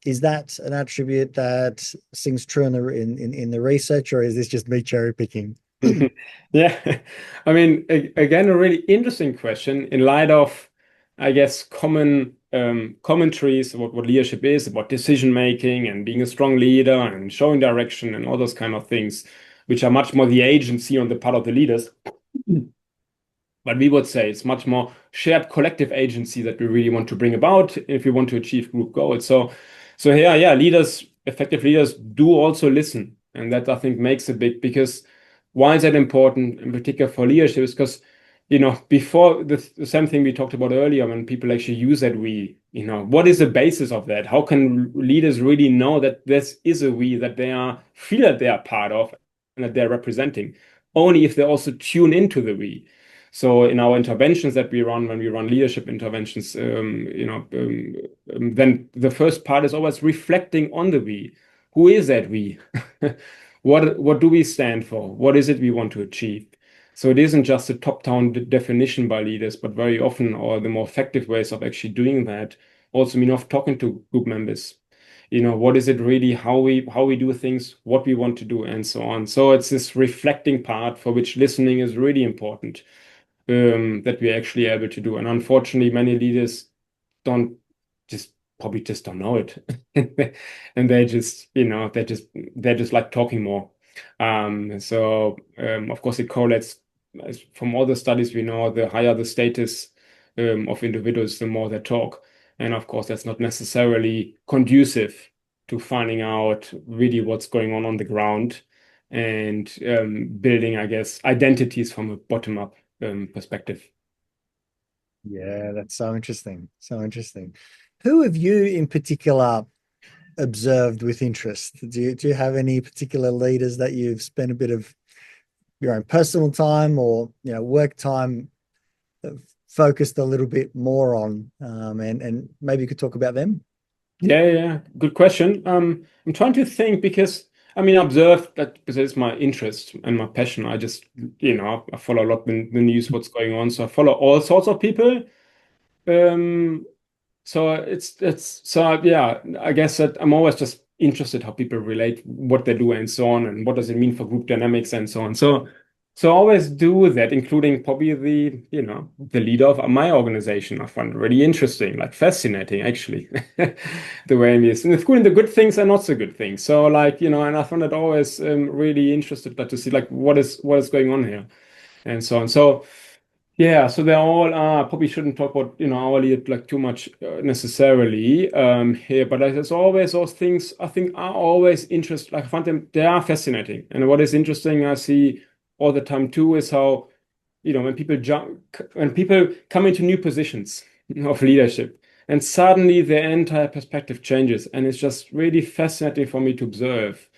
Is that an attribute that seems true in the research, or is this just me cherry picking? Yeah, I mean, again, a really interesting question in light of, I guess, common commentaries about what leadership is, about decision making and being a strong leader and showing direction and all those kind of things, which are much more the agency on the part of the leaders. But we would say it's much more shared collective agency that we really want to bring about if we want to achieve group goals. So here, yeah, effective leaders do also listen. And that, I think, makes a big, because why is that important in particular for leadership? Is because, before the same thing we talked about earlier, when people actually use that we, what is the basis of that? How can leaders really know that this is a we, that feel that they are part of and that they're representing? Only if they also tune into the we. So in our interventions that we run, when we run leadership interventions, then the first part is always reflecting on the we. Who is that we? What do we stand for? What is it we want to achieve? So it isn't just a top-down definition by leaders, but very often, or the more effective ways of actually doing that, also mean of talking to group members. What is it really, how we do things, what we want to do, and so on. So it's this reflecting part for which listening is really important. that we're actually able to do. And unfortunately, many leaders probably just don't know it. And they just, they're just like talking more. Of course, it correlates from all the studies we know, the higher the status of individuals, the more they talk. And of course, that's not necessarily conducive to finding out really what's going on the ground and building, I guess, identities from a bottom-up perspective. Yeah, that's so interesting. So interesting. Who have you in particular observed with interest? Do you have any particular leaders that you've spent a bit of your own personal time or work time focused a little bit more on, and maybe you could talk about them? Yeah, good question. I'm trying to think because I observed that because it's my interest and my passion. I just, I follow a lot the news, what's going on. So I follow all sorts of people. Yeah, I guess that I'm always just interested how people relate, what they do and so on, and what does it mean for group dynamics and so on. So I always do that, including probably the leader of my organization. I find it really interesting, like fascinating, actually, the way he is. And it's cool in the good things and not so good things. So and I find it always really interested, to see what is going on here and so on. So yeah, so they all are, probably shouldn't talk about, our lead too much necessarily here, but there's always those things I think are always interesting. I find they are fascinating. And what is interesting, I see all the time too, is how, when people come into new positions of leadership and suddenly their entire perspective changes. And it's just really fascinating for me to observe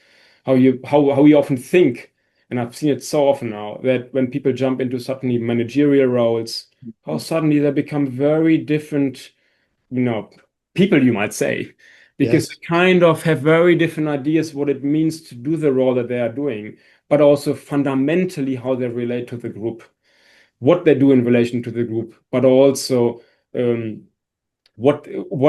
how we often think. And I've seen it so often now that when people jump into suddenly managerial roles, how suddenly they become very different, people, you might say, because Yes. they kind of have very different ideas what it means to do the role that they are doing, but also fundamentally how they relate to the group, what they do in relation to the group, but also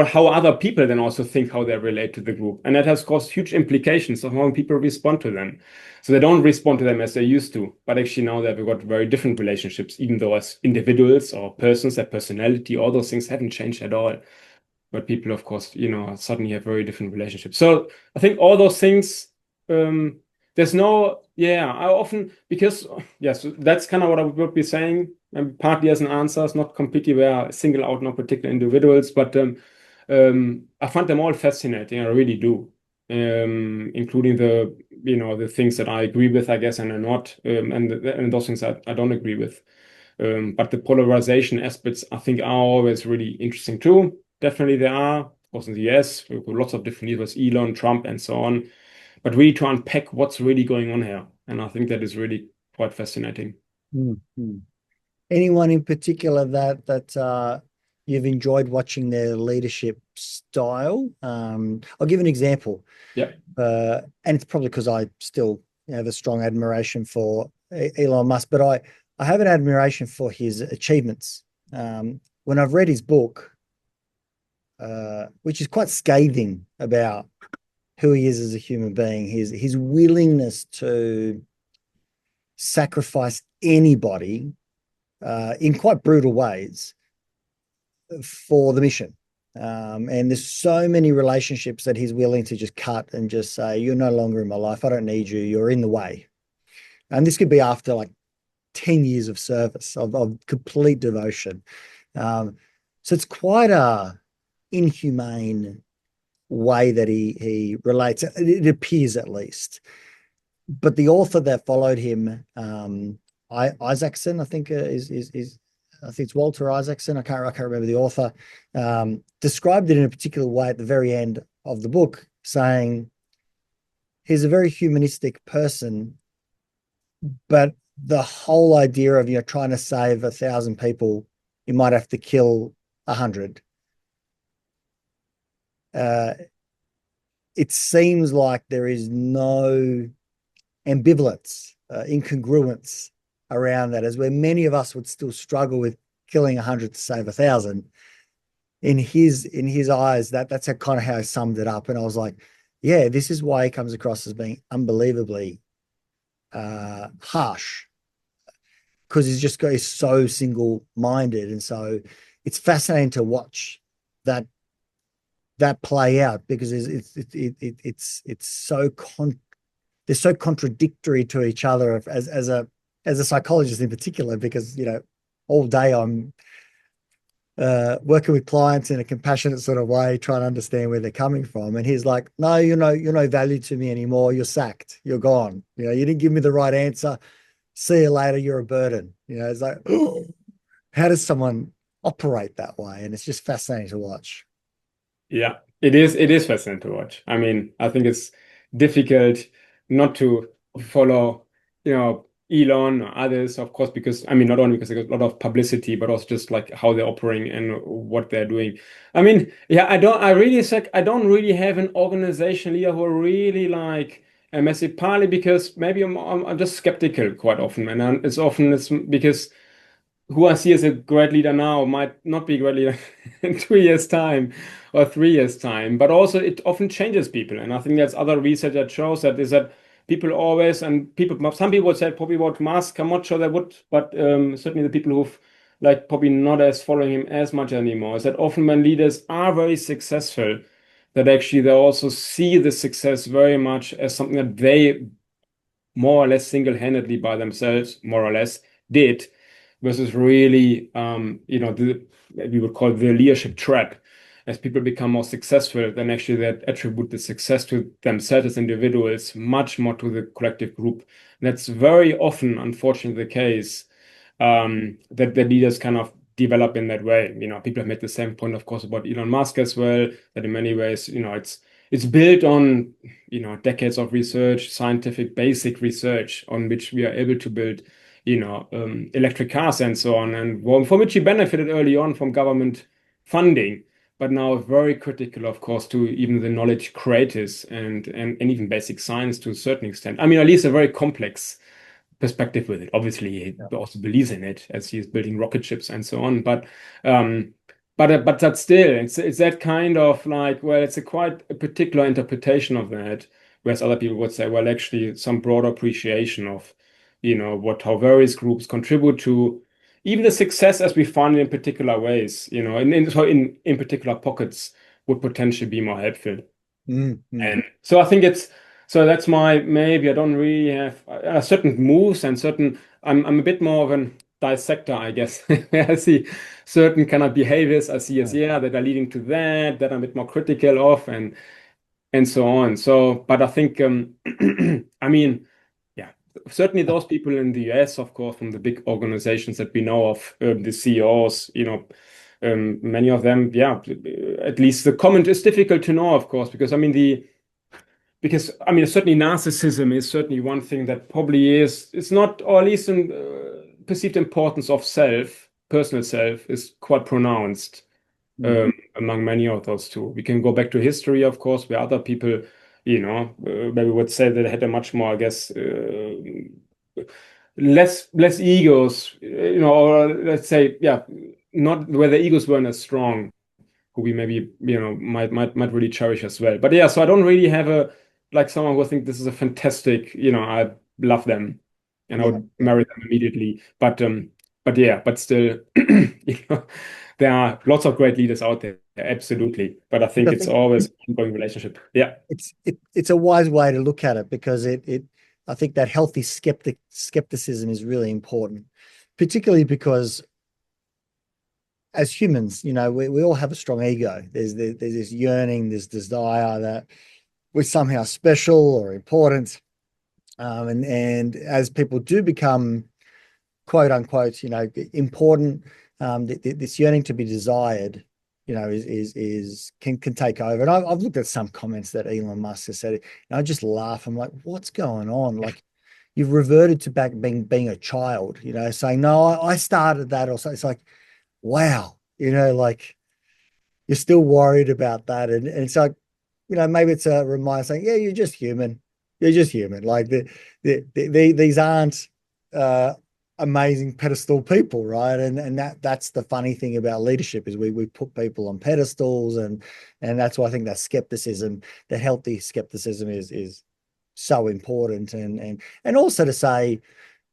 how other people then also think how they relate to the group. And that has caused huge implications of how people respond to them. So they don't respond to them as they used to, but actually now they've got very different relationships, even though as individuals or persons, their personality, all those things haven't changed at all. But people, of course, suddenly have very different relationships. So I think all those things, there's no, yeah, I often, because, so that's kind of what I would be saying, partly as an answer, it's not completely where I single out no particular individuals, but I find them all fascinating, I really do, including the things that I agree with, I guess, and are not, and those things I don't agree with. But the polarization aspects, I think, are always really interesting too. Definitely there are, of course, in the US, we've got lots of different leaders, Elon, Trump, and so on. But really to unpack what's really going on here. And I think that is really quite fascinating. Mm-hmm. Anyone in particular that you've enjoyed watching their leadership style? I'll give an example. Yeah. And it's probably because I still have a strong admiration for Elon Musk, but I have an admiration for his achievements. When I've read his book, which is quite scathing about who he is as a human being, his willingness to sacrifice anybody in quite brutal ways for the mission. And there's so many relationships that he's willing to just cut and just say, you're no longer in my life. I don't need you. You're in the way. And this could be after 10 years of service, of complete devotion. So it's quite a inhumane way that he relates. It appears, at least. But the author that followed him, Isaacson, I think I think it's Walter Isaacson. I can't remember the author. Described it in a particular way at the very end of the book, saying he's a very humanistic person, but the whole idea of trying to save 1,000 people, you might have to kill 100. It seems like there is no ambivalence, incongruence around that, as where many of us would still struggle with killing 100 to save 1,000. In his eyes, that's kind of how I summed it up. And I was like, yeah, this is why he comes across as being unbelievably harsh. because he's so single-minded. And so it's fascinating to watch that play out, because it's so they're so contradictory to each other as a psychologist in particular, because, you know, all day I'm working with clients in a compassionate sort of way, trying to understand where they're coming from. And he's like, no, you're no value to me anymore. You're sacked. You're gone. You know, you didn't give me the right answer. See you later. You're a burden. You know, it's like, oh, how does someone operate that way? And it's just fascinating to watch. Yeah, it is fascinating to watch. I mean, I think it's difficult not to follow, you know, Elon or others, of course, because, I mean, not only because there's a lot of publicity, but also just like how they're operating and what they're doing. I mean, yeah, I don't really have an organization leader who are really like a messy, partly because maybe I'm just skeptical quite often. And it's because who I see as a great leader now might not be a great leader in 2 years' time or 3 years' time. But also it often changes people. And I think there's other research that shows that people always, and some people would say probably about Musk, I'm not sure they would, but certainly the people who've like probably not as following him as much anymore, is that often when leaders are very successful, that actually they also see the success very much as something that they more or less single-handedly by themselves, more or less, did, versus really, you know, we would call it the leadership trap. As people become more successful, then actually they attribute the success to themselves as individuals, much more to the collective group. And that's very often, unfortunately, the case, that the leaders kind of develop in that way. You know, people have made the same point, of course, about Elon Musk as well, that in many ways, you know, it's built on, you know, decades of research, scientific basic research on which we are able to build, you know, electric cars and so on, and from which he benefited early on from government funding, but now very critical, of course, to even the knowledge creators and even basic science to a certain extent. I mean, at least a very complex perspective with it. Obviously, he also believes in it as he's building rocket ships and so on. But that's still, it's that kind of like, well, it's quite a particular interpretation of that, whereas other people would say, well, actually, some broader appreciation of, you know, how various groups contribute to even the success as we find it in particular ways, you know, in particular pockets would potentially be more helpful. And so I think that's maybe I don't really have certain moves and I'm a bit more of an dissector, I guess. I see certain kind of behaviors I see as, that are leading to that I'm a bit more critical of and so on. So, but I think, I mean, certainly those people in the US, of course, from the big organizations that we know of, the CEOs, you know, many of them, at least the comment is difficult to know, of course, because certainly narcissism is certainly one thing that probably it's not, or at least in perceived importance of personal self is quite pronounced among many of those two. We can go back to history, of course, where other people, you know, maybe would say that they had a much more, I guess, less egos, you know, or let's say, not where the egos weren't as strong, who we maybe, you know, might really cherish as well. But so I don't really have someone who think this is a fantastic, you know, I love them and I would marry them immediately. But still, you know, there are lots of great leaders out there, absolutely. But I think it's always an ongoing relationship. Yeah, it's a wise way to look at it, because I think that healthy skepticism is really important, particularly because as humans, you know, we all have a strong ego. There's this yearning, this desire that we're somehow special or important, and as people do become, quote unquote, you know, important, this yearning to be desired, you know, can take over. And I've looked at some comments that Elon Musk has said, and I just laugh. I'm like, what's going on? Like, you've reverted to back being a child, you know, saying, no, I started that. Or so. It's like, wow, you know, like you're still worried about that. And it's like, you know, maybe it's a reminder saying, yeah, you're just human. You're just human. Like these aren't amazing pedestal people, right? And that's the funny thing about leadership, is we put people on pedestals, and that's why I think that skepticism, that healthy skepticism is so important, and also to say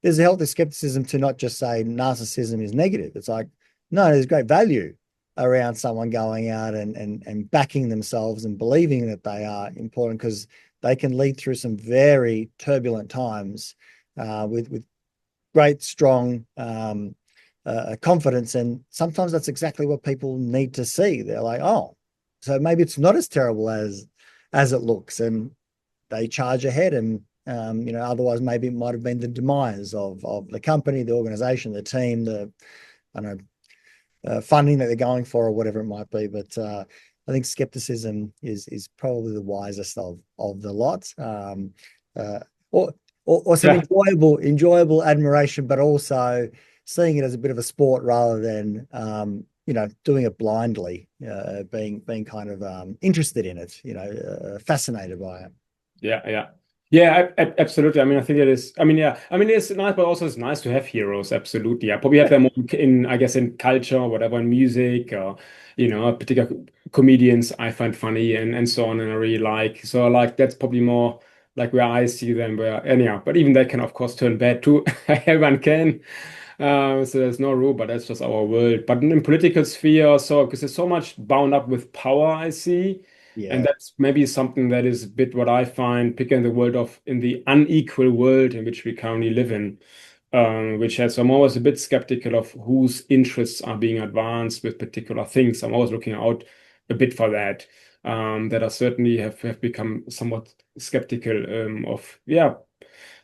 there's a healthy skepticism to not just say narcissism is negative. It's like, no, there's great value around someone going out and backing themselves and believing that they are important, because they can lead through some very turbulent times with great, strong confidence. And sometimes that's exactly what people need to see. They're like, oh, so maybe it's not as terrible as it looks, and they charge ahead. And otherwise maybe it might have been the demise of the company, the organization, the team, the funding that they're going for, or whatever it might be. But I think skepticism is probably the wisest of the lot, or some enjoyable admiration, but also seeing it as a bit of a sport rather than doing it blindly, being kind of interested in it, fascinated by it. Yeah, absolutely. I mean, I think it is. I mean, it's nice, but also it's nice to have heroes. Absolutely. I probably have them in, I guess, in culture or whatever, in music, or particular comedians I find funny and so on, and I really like. So like that's probably more like where I see them. But even they can of course turn bad too. Everyone can. So there's no rule, but that's just our world. But in political sphere, so because there's so much bound up with power, I see. Yeah. And that's maybe something that is a bit what I find, particularly in the unequal world in which we currently live in, I'm always a bit skeptical of whose interests are being advanced with particular things. I'm always looking out a bit for that. That I certainly have become somewhat skeptical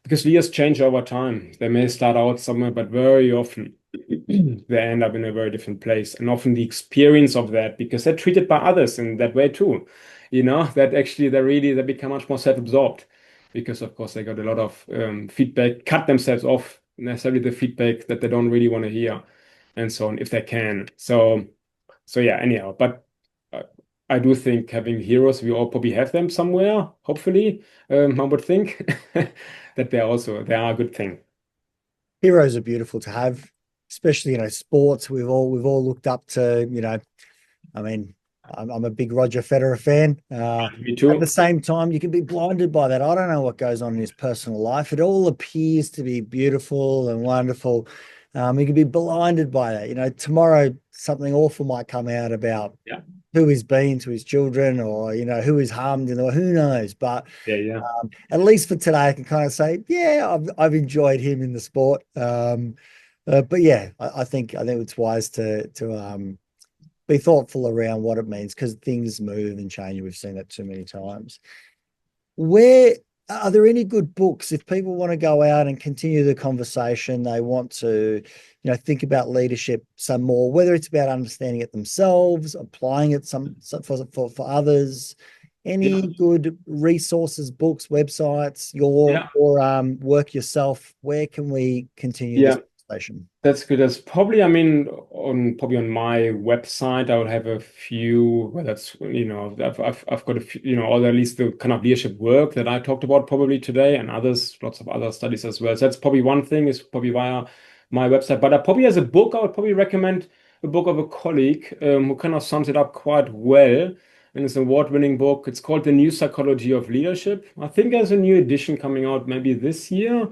because leaders change over time. They may start out somewhere, but very often they end up in a very different place. And often the experience of that, because they're treated by others in that way too, that actually they become much more self-absorbed, because of course they got a lot of feedback, cut themselves off necessarily the feedback that they don't really want to hear, and so on, if they can. So yeah, anyhow, but I do think having heroes, we all probably have them somewhere, hopefully, I would think that they are a good thing. Heroes are beautiful to have, especially sports. We've all looked up to. I mean, I'm a big Roger Federer fan. Me too. At the same time, you can be blinded by that. I don't know what goes on in his personal life. It all appears to be beautiful and wonderful. You can be blinded by that. Tomorrow something awful might come out about who he's been to his children, or who he's harmed, or who knows. But at least for today, I can kind of say, I've enjoyed him in the sport. But yeah, I think it's wise to be thoughtful around what it means, because things move and change. We've seen that too many times. Where are there any good books if people want to go out and continue the conversation? They want to, think about leadership some more, whether it's about understanding it themselves, applying it for others. Any good resources, books, websites, your work yourself? Where can we continue this conversation? That's good. That's probably, on my website, I will have a few. Well, that's I've got a few, or at least the kind of leadership work that I talked about probably today, and lots of other studies as well. So that's probably one thing, is probably via my website. But as a book, I would probably recommend a book of a colleague who kind of sums it up quite well. And it's an award-winning book. It's called The New Psychology of Leadership. I think there's a new edition coming out maybe this year.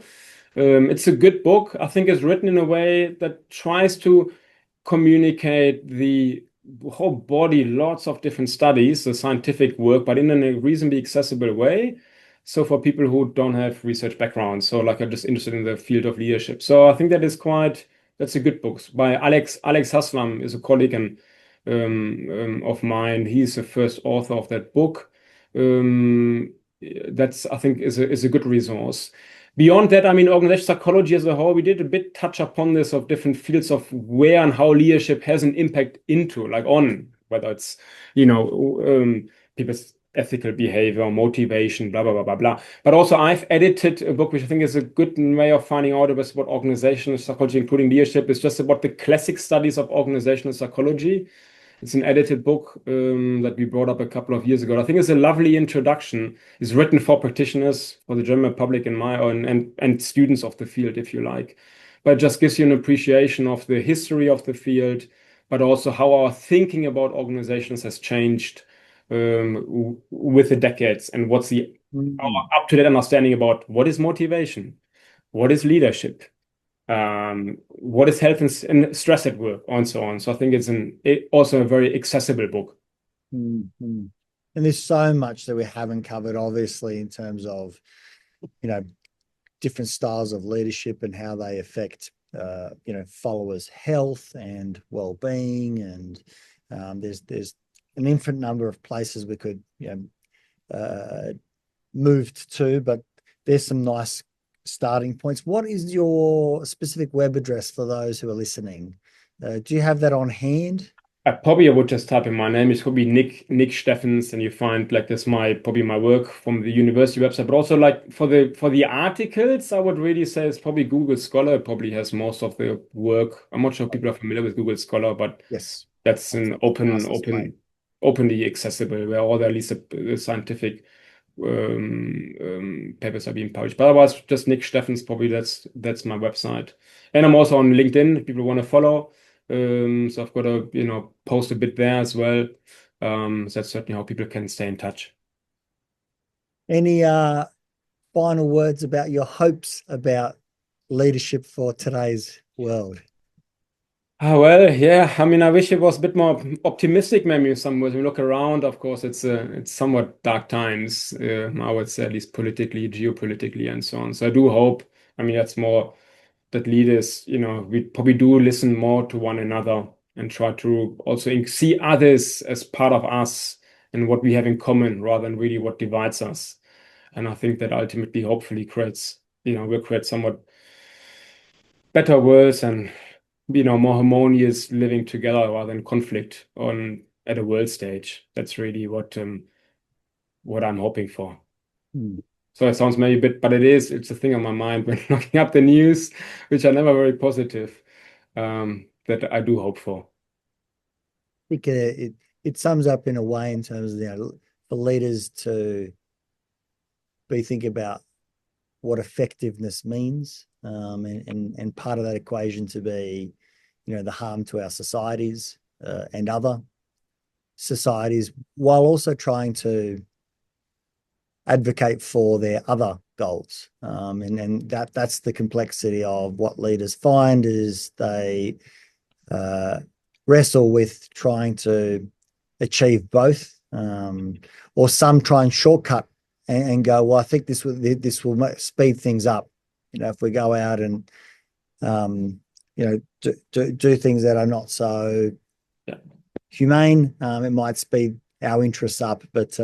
It's a good book. I think it's written in a way that tries to communicate the whole body, lots of different studies, the scientific work, but in a reasonably accessible way. So for people who don't have research background, so like are just interested in the field of leadership. So I think that's a good book. By Alex Haslam is a colleague and of mine. He's the first author of that book. That's, I think, is a good resource. Beyond that, organizational psychology as a whole, we did a bit touch upon this, of different fields of where and how leadership has an impact on whether it's, people's ethical behavior, motivation, blah, blah, blah, blah, blah. But also I've edited a book, which I think is a good way of finding out about organizational psychology, including leadership. It's just about the classic studies of organizational psychology. It's an edited book that we brought up a couple of years ago. I think it's a lovely introduction. It's written for practitioners, for the general public and students of the field, if you like. But it just gives you an appreciation of the history of the field, but also how our thinking about organizations has changed with the decades, and what's our up-to-date understanding about what is motivation, what is leadership, what is health and stress at work, and so on. So I think it's also a very accessible book. Mm-hmm. And there's so much that we haven't covered, obviously, in terms of, different styles of leadership and how they affect, followers' health and well-being. And there's an infinite number of places we could, move to, but there's some nice starting points. What is your specific web address for those who are listening? Do you have that on hand? I would just type in my name. It could be Nik Steffens, and you find like this probably my work from the university website. But also like for the articles, I would really say it's probably Google Scholar. It probably has most of the work. I'm not sure if people are familiar with Google Scholar, but yes, that's an openly accessible, where all at least the scientific papers are being published. But otherwise, just Nik Steffens, probably that's my website. And I'm also on LinkedIn if people want to follow. So I've got to, post a bit there as well. So that's certainly how people can stay in touch. Any final words about your hopes about leadership for today's world? Well, yeah. I mean, I wish it was a bit more optimistic, maybe in some ways. When we look around, of course, it's somewhat dark times. I would say, at least politically, geopolitically, and so on. So I do hope. I mean, that's more that leaders, we probably do listen more to one another and try to also see others as part of us and what we have in common rather than really what divides us. And I think that ultimately, hopefully, will create somewhat better worlds and more harmonious living together rather than conflict at a world stage. That's really what I'm hoping for. So it sounds maybe a bit, but it's a thing on my mind when looking up the news, which are never very positive, that I do hope for. I think it sums up in a way in terms of, for leaders to be thinking about what effectiveness means, and part of that equation to be, the harm to our societies and other societies, while also trying to advocate for their other goals. And that's the complexity of what leaders find is they wrestle with trying to achieve both, or some try and shortcut and go, well, I think this will speed things up. If we go out and do things that are not so humane, it might speed our interests up. But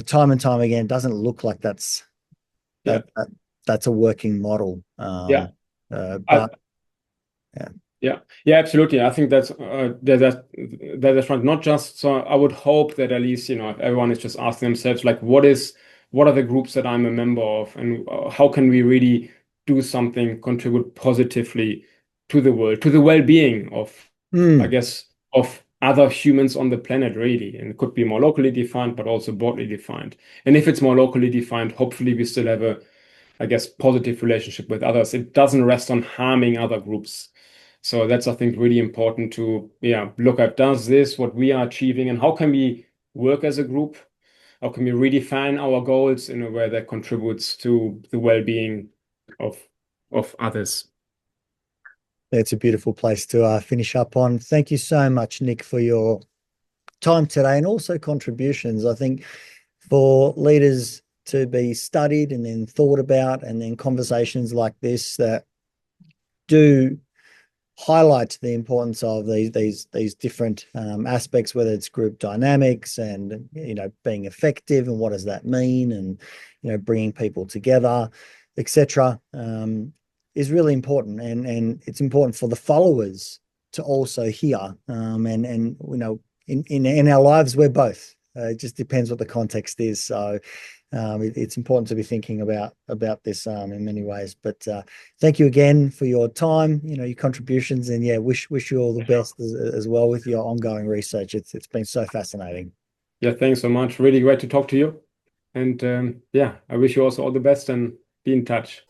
time and time again, it doesn't look like that's a working model. Yeah, absolutely. I think that's right. Not just so. I would hope that at least if everyone is just asking themselves like, what are the groups that I'm a member of, and how can we really do something, contribute positively to the world, to the well-being of, I guess, of other humans on the planet, really. And it could be more locally defined, but also broadly defined. And if it's more locally defined, hopefully we still have a positive relationship with others. It doesn't rest on harming other groups. So that's, I think, really important to look at. Does this what we are achieving, and how can we work as a group? How can we redefine our goals in a way that contributes to the well-being of others? That's a beautiful place to finish up on. Thank you so much, Nik, for your time today and also contributions. I think for leaders to be studied and then thought about, and then conversations like this that do highlight the importance of these different aspects, whether it's group dynamics and being effective and what does that mean, and bringing people together, etc., is really important, and it's important for the followers to also hear. And in our lives, we're both. It just depends what the context is. So it's important to be thinking about this in many ways. But thank you again for your time, your contributions, and wish you all the best as well with your ongoing research. It's been so fascinating. Yeah, thanks so much. Really great to talk to you. And I wish you also all the best and be in touch.